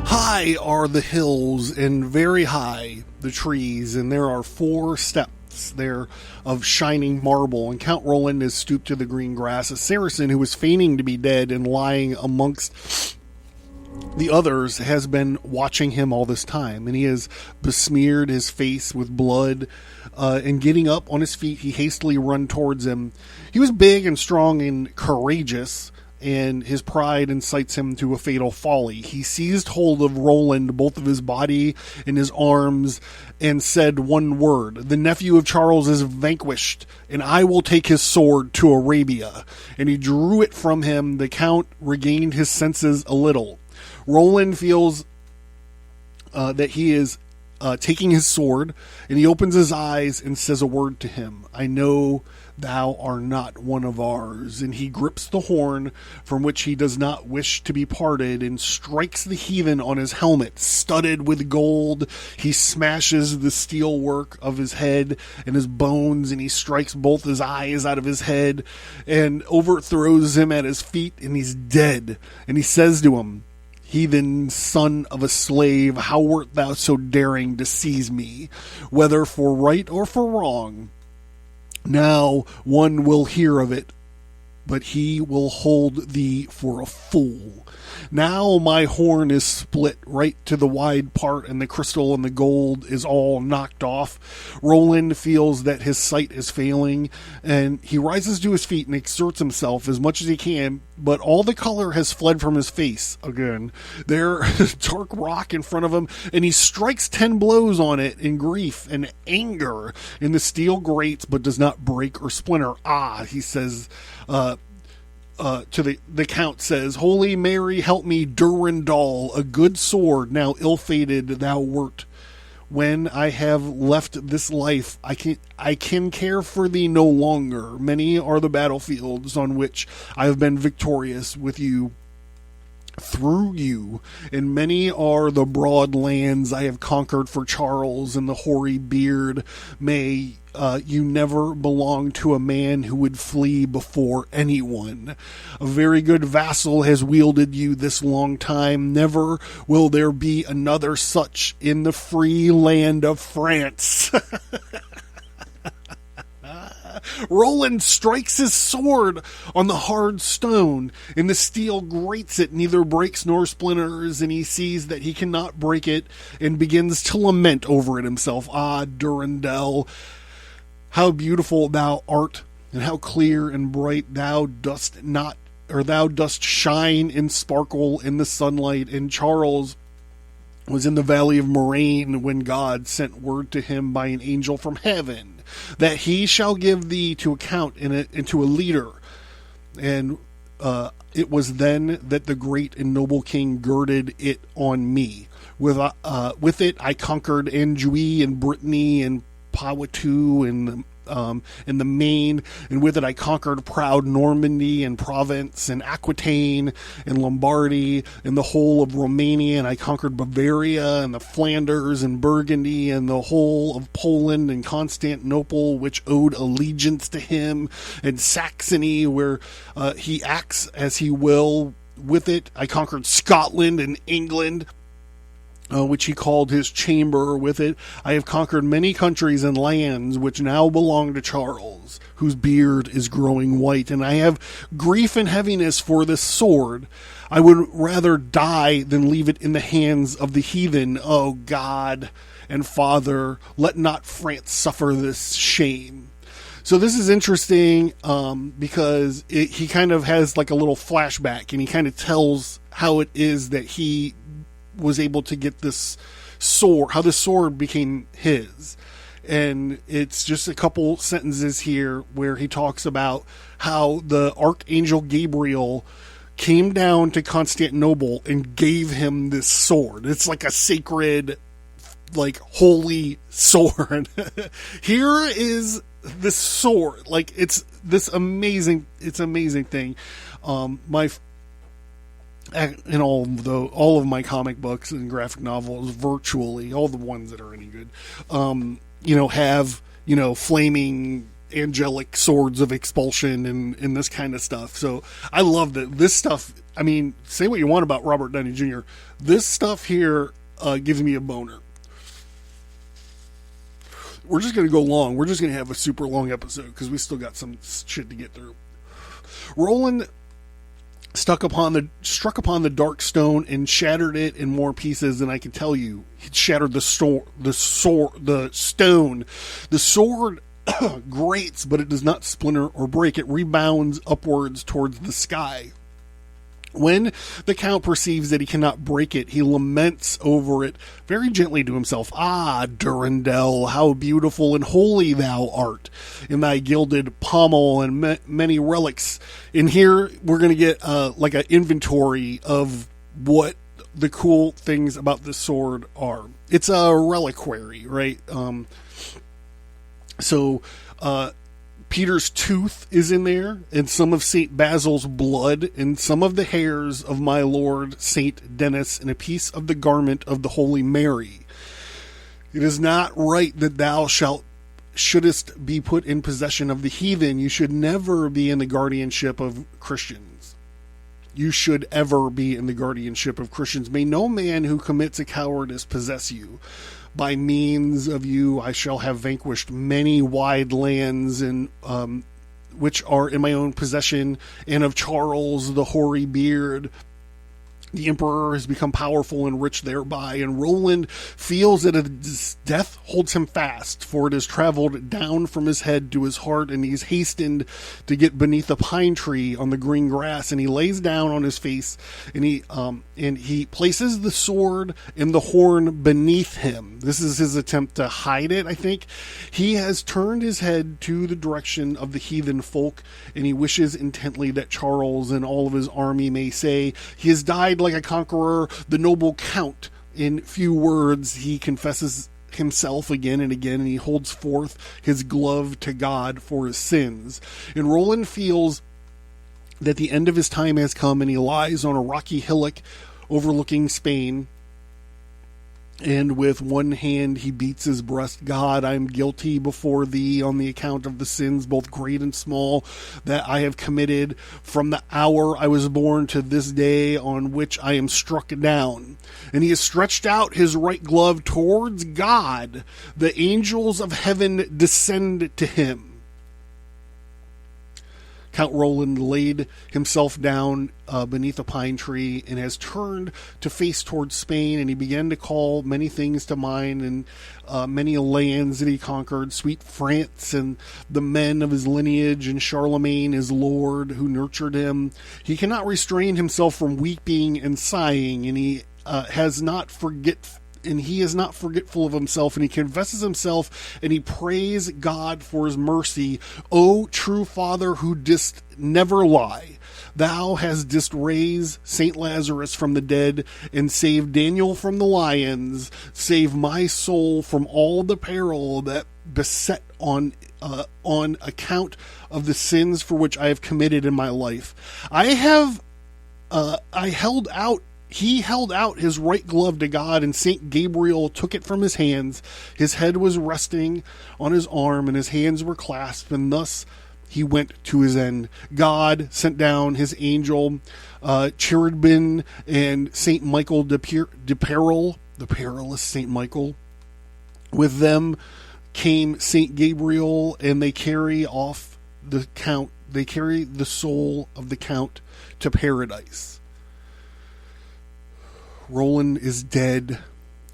High are the hills, and very high the trees, and there are 4 steps there of shining marble, and Count Roland is stooped to the green grass. A Saracen who was feigning to be dead and lying amongst the others has been watching him all this time, and he has besmeared his face with blood, and getting up on his feet, he hastily run towards him. He was big and strong and courageous, and his pride incites him to a fatal folly. He seized hold of Roland, both of his body and his arms, and said one word: "The nephew of Charles is vanquished, and I will take his sword to Arabia." And he drew it from him. The Count regained his senses a little. Roland feels that he is taking his sword, and he opens his eyes and says a word to him: "I know thou art not one of ours." And he grips the horn, from which he does not wish to be parted, and strikes the heathen on his helmet, studded with gold. He smashes the steel work of his head and his bones, and he strikes both his eyes out of his head, and overthrows him at his feet, and he's dead. And he says to him: "Heathen son of a slave, how wert thou so daring to seize me, whether for right or for wrong? Now one will hear of it, but he will hold thee for a fool. Now my horn is split right to the wide part, and the crystal and the gold is all knocked off." Roland feels that his sight is failing, and he rises to his feet and exerts himself as much as he can, but all the color has fled from his face again. There is dark rock in front of him, and he strikes 10 blows on it in grief and anger, and the steel grates but does not break or splinter. "Ah," he says, to the Count says, "Holy Mary, help me, Durandal, a good sword, now ill-fated thou wert. When I have left this life, I can care for thee no longer. Many are the battlefields on which I have been victorious with you, through you, and many are the broad lands I have conquered for Charles and the hoary beard. May you never belong to a man who would flee before anyone. A very good vassal has wielded you this long time. Never will there be another such in the free land of France." Roland strikes his sword on the hard stone, and the steel grates it, neither breaks nor splinters, and he sees that he cannot break it, and begins to lament over it himself. "Ah, Durandal, how beautiful thou art, and how clear and bright thou dost shine and sparkle in the sunlight." And Charles was in the valley of Moraine when God sent word to him by an angel from heaven that he shall give thee to account into a leader, and it was then that the great and noble king girded it on me. With it, I conquered Anjou and Brittany and Poitou and in the Maine, and with it I conquered proud Normandy and Provence and Aquitaine and Lombardy and the whole of Romania, and I conquered Bavaria and the Flanders and Burgundy and the whole of Poland and Constantinople, which owed allegiance to him, and Saxony, where he acts as he will. With it I conquered Scotland and England, which he called his chamber. With it I have conquered many countries and lands which now belong to Charles, whose beard is growing white, and I have grief and heaviness for this sword. I would rather die than leave it in the hands of the heathen. O God and Father, let not France suffer this shame. So this is interesting because he kind of has like a little flashback, and he kind of tells how it is that he was able to get this sword, how the sword became his. And it's just a couple sentences here where he talks about how the Archangel Gabriel came down to Constantinople and gave him this sword. It's like a sacred, like holy sword. Here is this sword. Like it's this amazing thing. In all of my comic books and graphic novels, virtually all the ones that are any good, have flaming angelic swords of expulsion and this kind of stuff. So I love that this stuff. I mean, say what you want about Robert Downey Jr. This stuff here gives me a boner. We're just going to go long. We're just going to have a super long episode because we still got some shit to get through. Roland struck upon the dark stone and shattered it in more pieces than I can tell you. He shattered the stone. The sword grates, but it does not splinter or break. It rebounds upwards towards the sky. When the Count perceives that he cannot break it, he laments over it very gently to himself. Ah, Durandal, how beautiful and holy thou art in thy gilded pommel and many relics. In here, we're going to get like an inventory of what the cool things about this sword are. It's a reliquary, right? Peter's tooth is in there, and some of St. Basil's blood, and some of the hairs of my Lord St. Denis, and a piece of the garment of the Holy Mary. It is not right that thou shouldest be put in possession of the heathen. You should never be in the guardianship of Christians. You should ever be in the guardianship of Christians. May no man who commits a cowardice possess you. By means of you I shall have vanquished many wide lands, and which are in my own possession, and of Charles the hoary beard. The emperor has become powerful and rich thereby, and Roland feels that his death holds him fast, for it has traveled down from his head to his heart, and he's hastened to get beneath a pine tree on the green grass, and he lays down on his face, and he places the sword and the horn beneath him. This is his attempt to hide it, I think. He has turned his head to the direction of the heathen folk, and he wishes intently that Charles and all of his army may say, he has died like a conqueror, the noble Count. In few words, he confesses himself again and again, and he holds forth his glove to God for his sins. And Roland feels that the end of his time has come, and he lies on a rocky hillock overlooking Spain. And with one hand he beats his breast. God, I am guilty before thee on the account of the sins, both great and small, that I have committed from the hour I was born to this day on which I am struck down. And he has stretched out his right glove towards God. The angels of heaven descend to him. Count Roland laid himself down beneath a pine tree and has turned to face towards Spain, and he began to call many things to mind, and many lands that he conquered, sweet France and the men of his lineage, and Charlemagne his lord who nurtured him. He cannot restrain himself from weeping and sighing, and he has not he is not forgetful of himself, and he confesses himself, and he prays God for his mercy. O true Father, who didst never lie, thou didst raise Saint Lazarus from the dead, and save Daniel from the lions. Save my soul from all the peril that beset on account of the sins for which I have committed in my life. He held out his right glove to God, and Saint Gabriel took it from his hands. His head was resting on his arm, and his hands were clasped, and thus he went to his end. God sent down his angel, cherubim, and Saint Michael de Peril, the perilous Saint Michael. With them came Saint Gabriel, and they carry off the count. They carry the soul of the count to paradise. Roland is dead.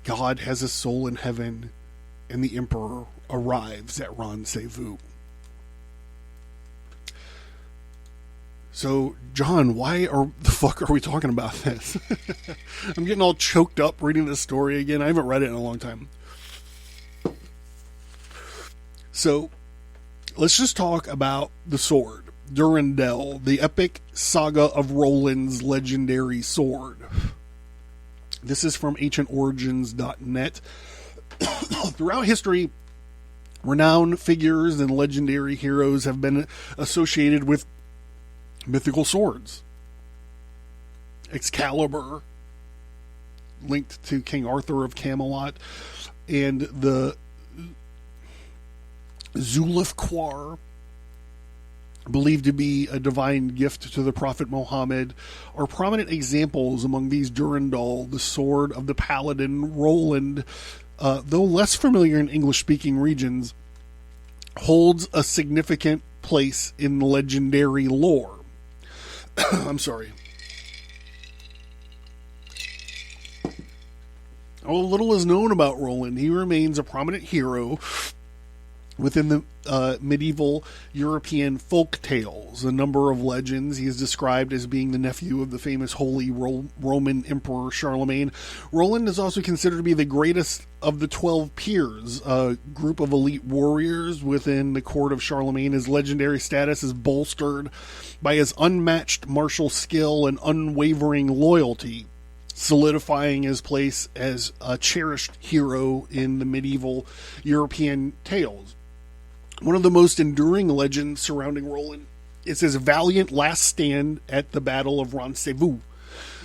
God has a soul in heaven, and the emperor arrives at Rendezvous. So, John, why the fuck are we talking about this? I'm getting all choked up reading this story again. I haven't read it in a long time. So, let's just talk about the sword, Durandal, the epic saga of Roland's legendary sword. This is from ancientorigins.net. Throughout history, renowned figures and legendary heroes have been associated with mythical swords. Excalibur, linked to King Arthur of Camelot, and the Zulfiqar, believed to be a divine gift to the Prophet Muhammad, are prominent examples among these. Durandal, the sword of the paladin Roland, though less familiar in English-speaking regions, holds a significant place in legendary lore. I'm sorry. Although little is known about Roland, he remains a prominent hero within the medieval European folk tales. A number of legends. He is described as being the nephew of the famous Holy Roman Emperor Charlemagne. Roland is also considered to be the greatest of the 12 peers, a group of elite warriors within the court of Charlemagne. His legendary status is bolstered by his unmatched martial skill and unwavering loyalty, solidifying his place as a cherished hero in the medieval European tales. One of the most enduring legends surrounding Roland is his valiant last stand at the Battle of Rendezvous.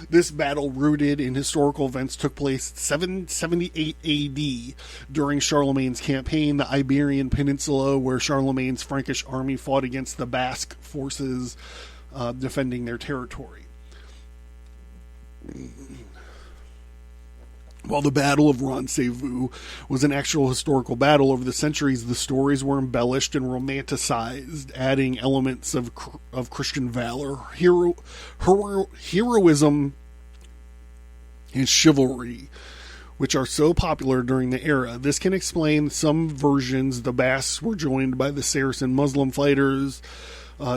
This battle, rooted in historical events, took place 778 AD during Charlemagne's campaign, the Iberian Peninsula, where Charlemagne's Frankish army fought against the Basque forces defending their territory. While the Battle of Rendezvous was an actual historical battle, over the centuries the stories were embellished and romanticized, adding elements of Christian valor, heroism, and chivalry, which are so popular during the era. This can explain some versions the Basques were joined by the Saracen Muslim fighters,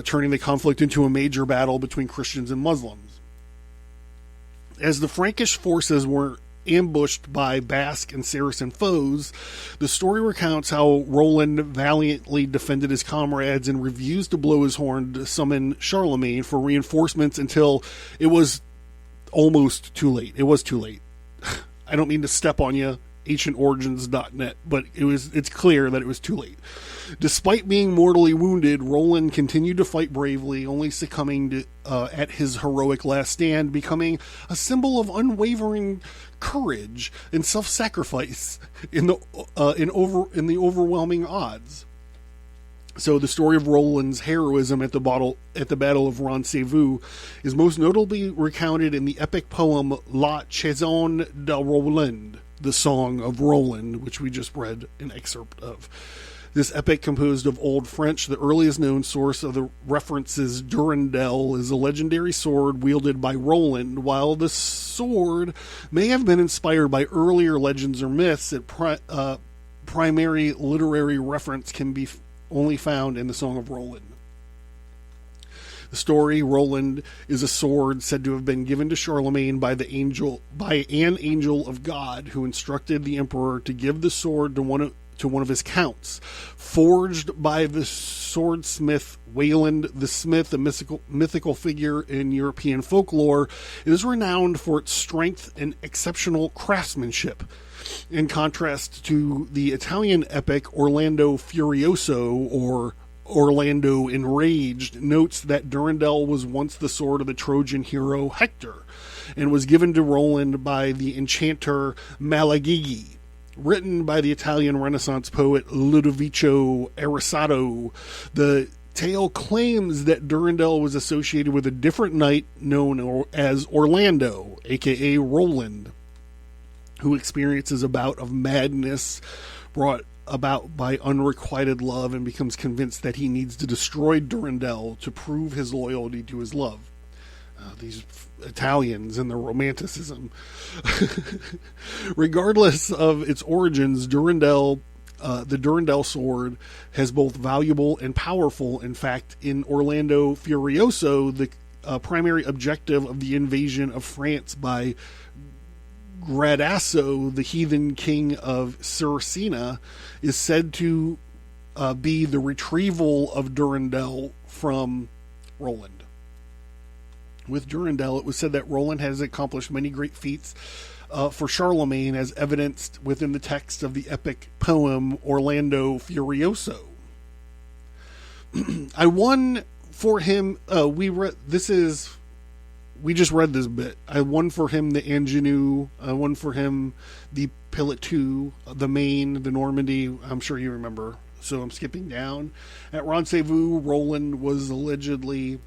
turning the conflict into a major battle between Christians and Muslims. As the Frankish forces were ambushed by Basque and Saracen foes, the story recounts how Roland valiantly defended his comrades and refused to blow his horn to summon Charlemagne for reinforcements until it was almost too late. It was too late. I don't mean to step on you, ancientorigins.net, but it's clear that it was too late. Despite being mortally wounded, Roland continued to fight bravely, only succumbing at his heroic last stand, becoming a symbol of unwavering courage and self-sacrifice in the overwhelming odds. So the story of Roland's heroism at the Battle of Rendezvous is most notably recounted in the epic poem La Chanson de Roland, the Song of Roland, which we just read an excerpt of. This epic, composed of Old French, the earliest known source of the references Durandal, is a legendary sword wielded by Roland. While the sword may have been inspired by earlier legends or myths, its primary literary reference can be only found in the Song of Roland. The story, Roland is a sword said to have been given to Charlemagne by an angel of God, who instructed the emperor to give the sword to one of his counts. Forged by the swordsmith Wayland the Smith, a mythical figure in European folklore, it is renowned for its strength and exceptional craftsmanship. In contrast to the Italian epic Orlando Furioso, or Orlando Enraged, notes that Durandal was once the sword of the Trojan hero Hector, and was given to Roland by the enchanter Malagigi. Written by the Italian Renaissance poet Ludovico Ariosto, the tale claims that Durandal was associated with a different knight known as Orlando, aka Roland, who experiences a bout of madness brought about by unrequited love and becomes convinced that he needs to destroy Durandal to prove his loyalty to his love. These Italians and their romanticism. Regardless of its origins, the Durandal sword has both valuable and powerful. In fact, in Orlando Furioso, the primary objective of the invasion of France by Gradasso, the heathen king of Saracenia, is said to be the retrieval of Durandal from Roland. With Durandal, it was said that Roland has accomplished many great feats for Charlemagne, as evidenced within the text of the epic poem Orlando Furioso. I won for him. We just read this bit. I won for him the Ingenue. I won for him the Pilotu, the Maine, the Normandy. I'm sure you remember. So I'm skipping down. At Rendezvous, Roland was allegedly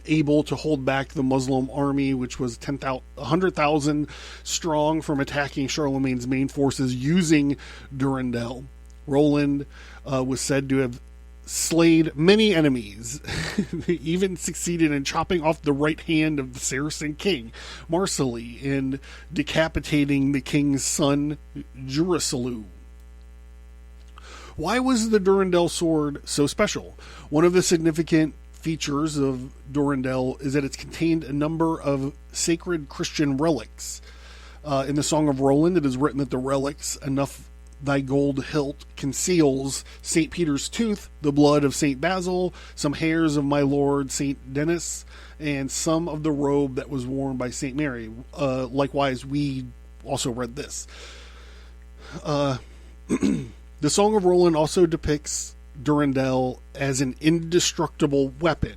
able to hold back the Muslim army, which was 100,000 strong, from attacking Charlemagne's main forces using Durandal. Roland was said to have slayed many enemies, even succeeded in chopping off the right hand of the Saracen king, Marsilie, and decapitating the king's son, Jurasalu. Why was the Durandal sword so special? One of the significant features of Durandal is that it's contained a number of sacred Christian relics. In the Song of Roland, it is written that the relics, enough thy gold hilt conceals St. Peter's tooth, the blood of St. Basil, some hairs of my lord St. Denis, and some of the robe that was worn by St. Mary. Likewise, we also read this. The Song of Roland also depicts Durandal as an indestructible weapon.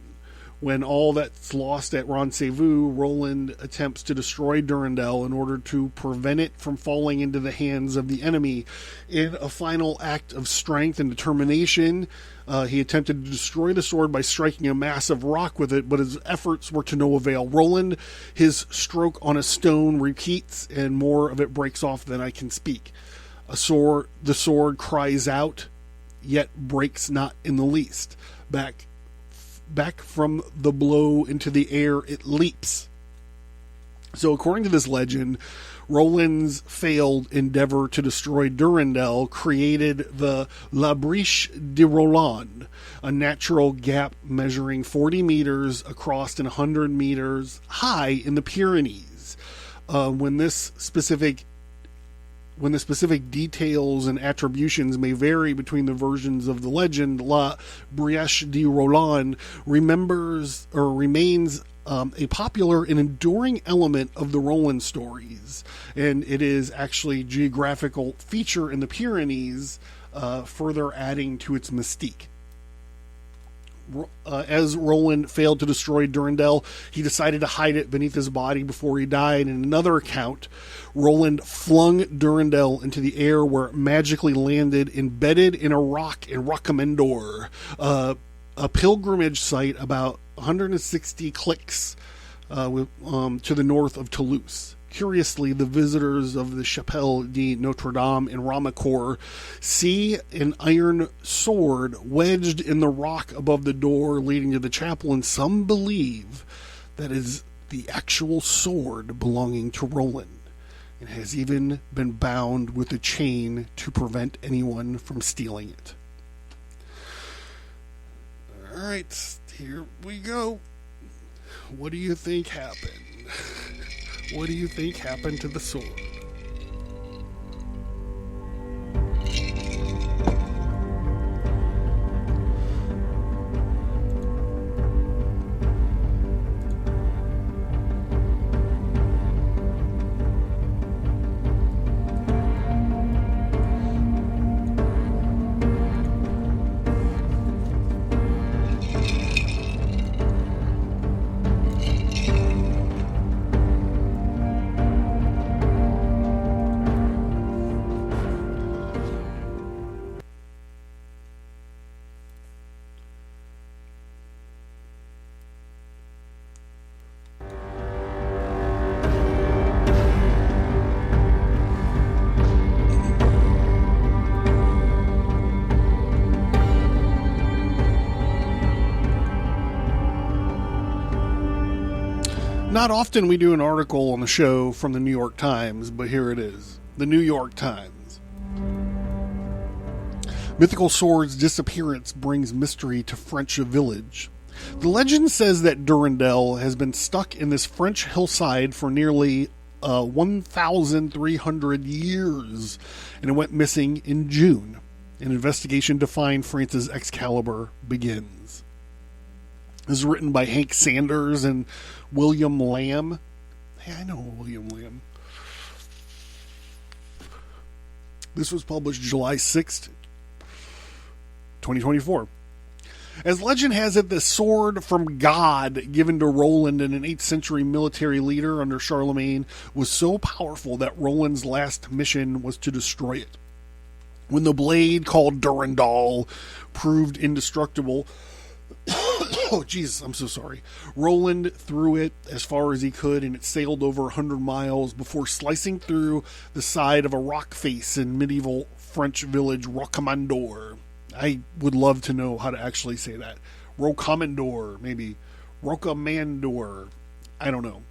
When all that's lost at Rendezvous, Roland attempts to destroy Durandal in order to prevent it from falling into the hands of the enemy. In a final act of strength and determination, he attempted to destroy the sword by striking a massive rock with it, but his efforts were to no avail. Roland, his stroke on a stone repeats, and more of it breaks off than I can speak. The sword cries out, yet breaks not in the least. Back from the blow into the air, it leaps. So according to this legend, Roland's failed endeavor to destroy Durandal created the La Breche de Roland, a natural gap measuring 40 meters across and 100 meters high in the Pyrenees. When the specific details and attributions may vary between the versions of the legend, La Brèche de Roland remains a popular and enduring element of the Roland stories, and it is actually a geographical feature in the Pyrenees, further adding to its mystique. As Roland failed to destroy Durandal, he decided to hide it beneath his body before he died. In another account, Roland flung Durandal into the air, where it magically landed embedded in a rock in Rocamendor, a pilgrimage site about 160 cliques to the north of Toulouse. Curiously, the visitors of the Chapelle de Notre Dame in Ramacourt see an iron sword wedged in the rock above the door leading to the chapel, and some believe that is the actual sword belonging to Roland. It has even been bound with a chain to prevent anyone from stealing it. Alright, Here we go. What do you think happened? What do you think happened to the sword? Not often we do an article on the show from the New York Times, but here it is. The New York Times. Mythical sword's disappearance brings mystery to French village. The legend says that Durandal has been stuck in this French hillside for nearly 1,300 years, and it went missing in June. An investigation to find France's Excalibur begins. This is written by Hank Sanders and William Lamb. Hey, I know William Lamb. This was published July 6th, 2024. As legend has it, the sword from God given to Roland and an 8th century military leader under Charlemagne was so powerful that Roland's last mission was to destroy it. When the blade, called Durandal, proved indestructible, oh, Jesus, I'm so sorry. Roland threw it as far as he could, and it sailed over 100 miles before slicing through the side of a rock face in medieval French village Rocamadour. I would love to know how to actually say that. Rocamadour, maybe. Rocamadour. I don't know.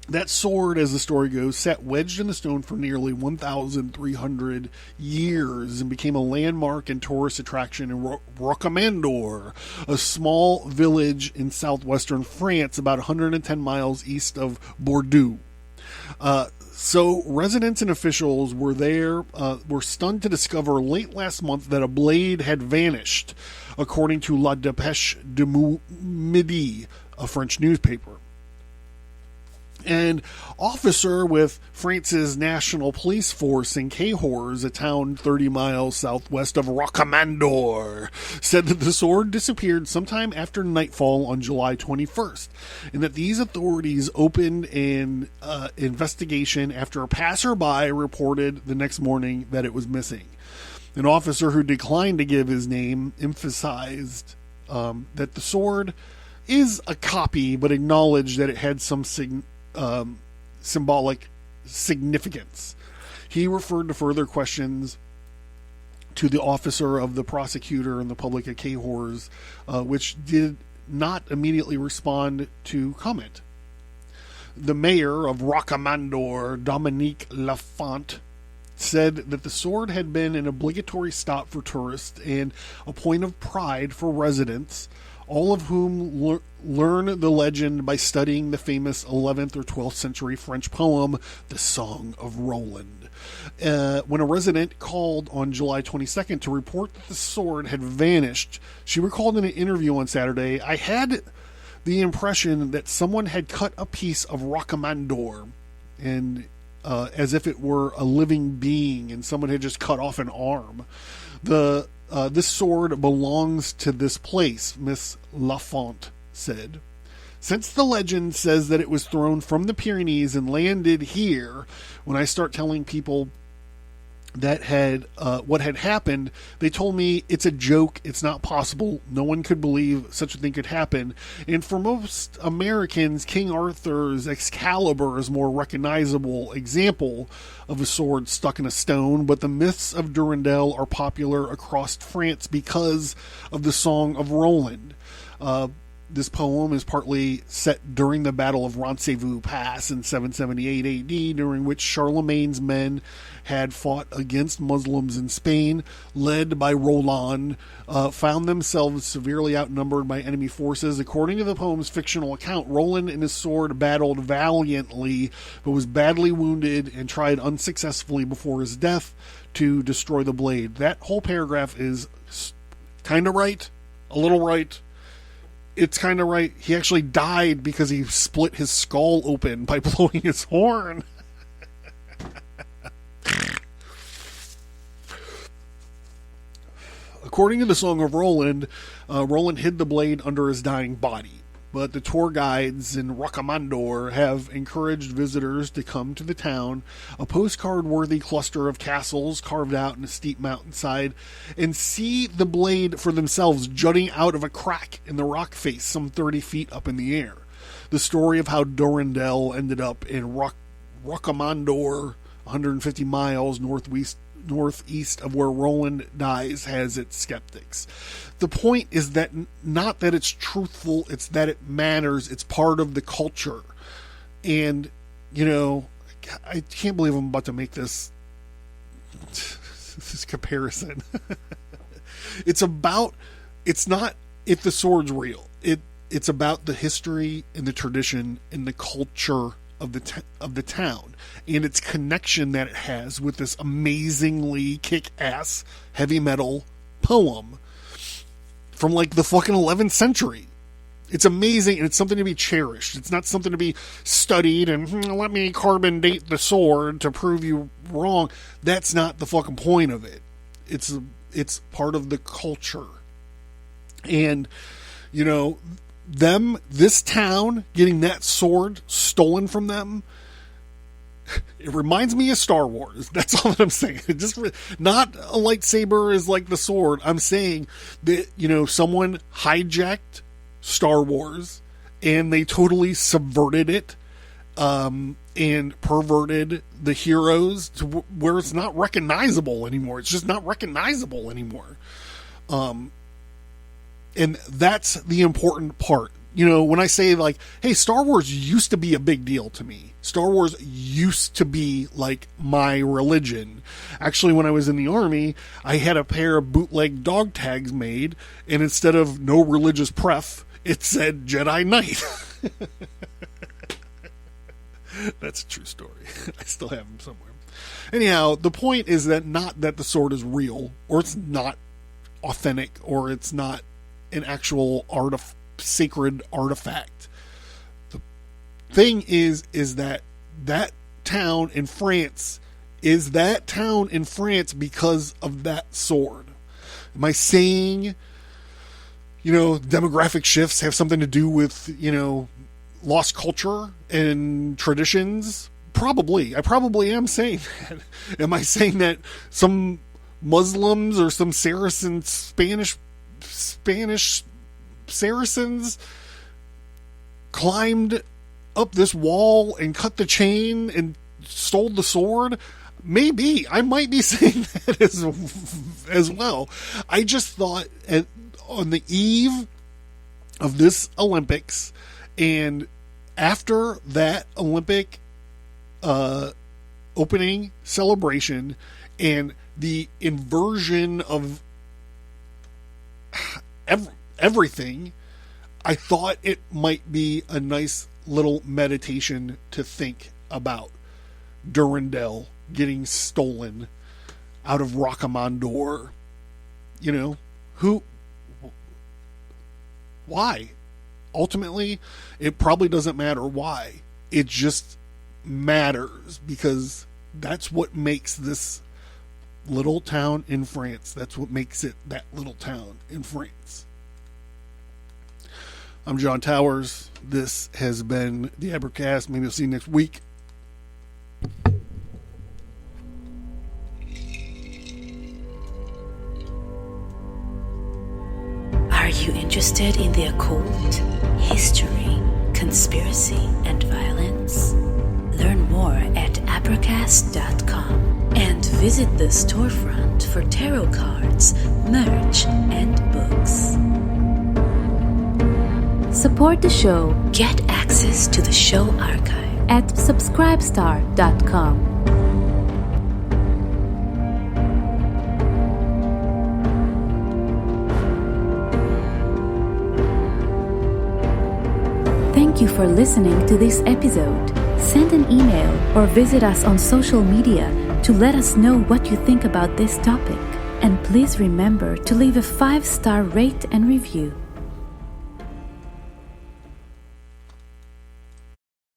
That sword, as the story goes, sat wedged in the stone for nearly 1,300 years and became a landmark and tourist attraction in Rocamadour, a small village in southwestern France, about 110 miles east of Bordeaux. So residents and officials were stunned to discover late last month that a blade had vanished, according to La Dépêche du Midi, a French newspaper. An officer with France's National Police Force in Cahors, a town 30 miles southwest of Rocamadour, said that the sword disappeared sometime after nightfall on July 21st, and that these authorities opened an investigation after a passerby reported the next morning that it was missing. An officer who declined to give his name emphasized that the sword is a copy, but acknowledged that it had some symbolic significance. He referred to further questions to the officer of the prosecutor and the public at Cahors, which did not immediately respond to comment. The mayor of Rocamadour, Dominique Lafont, said that the sword had been an obligatory stop for tourists and a point of pride for residents, all of whom learn the legend by studying the famous 11th or 12th century French poem, The Song of Roland. When a resident called on July 22nd to report that the sword had vanished, she recalled in an interview on Saturday, "I had the impression that someone had cut a piece of Rocamadour, and as if it were a living being, and someone had just cut off an arm. This sword belongs to this place," Miss Lafont said. "Since the legend says that it was thrown from the Pyrenees and landed here, when I start telling people that what had happened, they told me it's a joke, it's not possible, no one could believe such a thing could happen. And for most Americans, King Arthur's Excalibur is a more recognizable example of a sword stuck in a stone, but the myths of Durandal are popular across France because of the Song of Roland." This poem is partly set during the Battle of Rendezvous Pass in 778 AD, during which Charlemagne's men had fought against Muslims in Spain, led by Roland, found themselves severely outnumbered by enemy forces. According to the poem's fictional account, Roland and his sword battled valiantly, but was badly wounded and tried unsuccessfully before his death to destroy the blade. That whole paragraph is kind of right, a little right. It's kind of right. He actually died because he split his skull open by blowing his horn. According to the Song of Roland, Roland hid the blade under his dying body. But the tour guides in Rocamadour have encouraged visitors to come to the town, a postcard-worthy cluster of castles carved out in a steep mountainside, and see the blade for themselves jutting out of a crack in the rock face some 30 feet up in the air. The story of how Durandal ended up in Rocamadour, 150 miles northeast of where Roland dies, has its skeptics. The point is that not that it's truthful, it's that it matters. It's part of the culture. And, I can't believe I'm about to make this comparison. It's not if the sword's real. It's about the history and the tradition and the culture of the town and its connection that it has with this amazingly kick-ass heavy metal poem from like the fucking 11th century. It's amazing, and it's something to be cherished. It's not something to be studied and let me carbon date the sword to prove you wrong. That's not the fucking point of it. It's part of the culture. And this town getting that sword stolen from them, it reminds me of Star Wars. That's all that I'm saying. Not a lightsaber is like the sword. I'm saying that, someone hijacked Star Wars and they totally subverted it, and perverted the heroes to where it's not recognizable anymore. It's just not recognizable anymore. And that's the important part. When I say like, hey, Star Wars used to be a big deal to me. Star Wars used to be like my religion. Actually, when I was in the Army, I had a pair of bootleg dog tags made, and instead of no religious pref, it said Jedi Knight. That's a true story. I still have them somewhere. Anyhow, the point is that not that the sword is real, or it's not authentic, or it's not an actual sacred artifact. The thing is that town in France is that town in France because of that sword. Am I saying, demographic shifts have something to do with, lost culture and traditions? Probably. I probably am saying that. Am I saying that some Muslims or some Spanish Saracens climbed up this wall and cut the chain and stole the sword? Maybe. I might be saying that as well. I just thought on the eve of this Olympics and after that Olympic opening celebration and the inversion of everything, I thought it might be a nice little meditation to think about Durandal getting stolen out of Rocamadour. Why? Ultimately, it probably doesn't matter why. It just matters because that's what makes this little town in France. That's what makes it that little town in France. I'm John Towers. This has been the Abracast. Maybe I'll see you next week. Are you interested in the occult, history, conspiracy, and violence? Learn more at Abracast.com and visit the storefront for tarot cards, merch, and books. support the show, Get access to the show archive at subscribestar.com. Thank you for listening to this episode. Send an email or visit us on social media to let us know what you think about this topic. And please remember to leave a 5-star rate and review.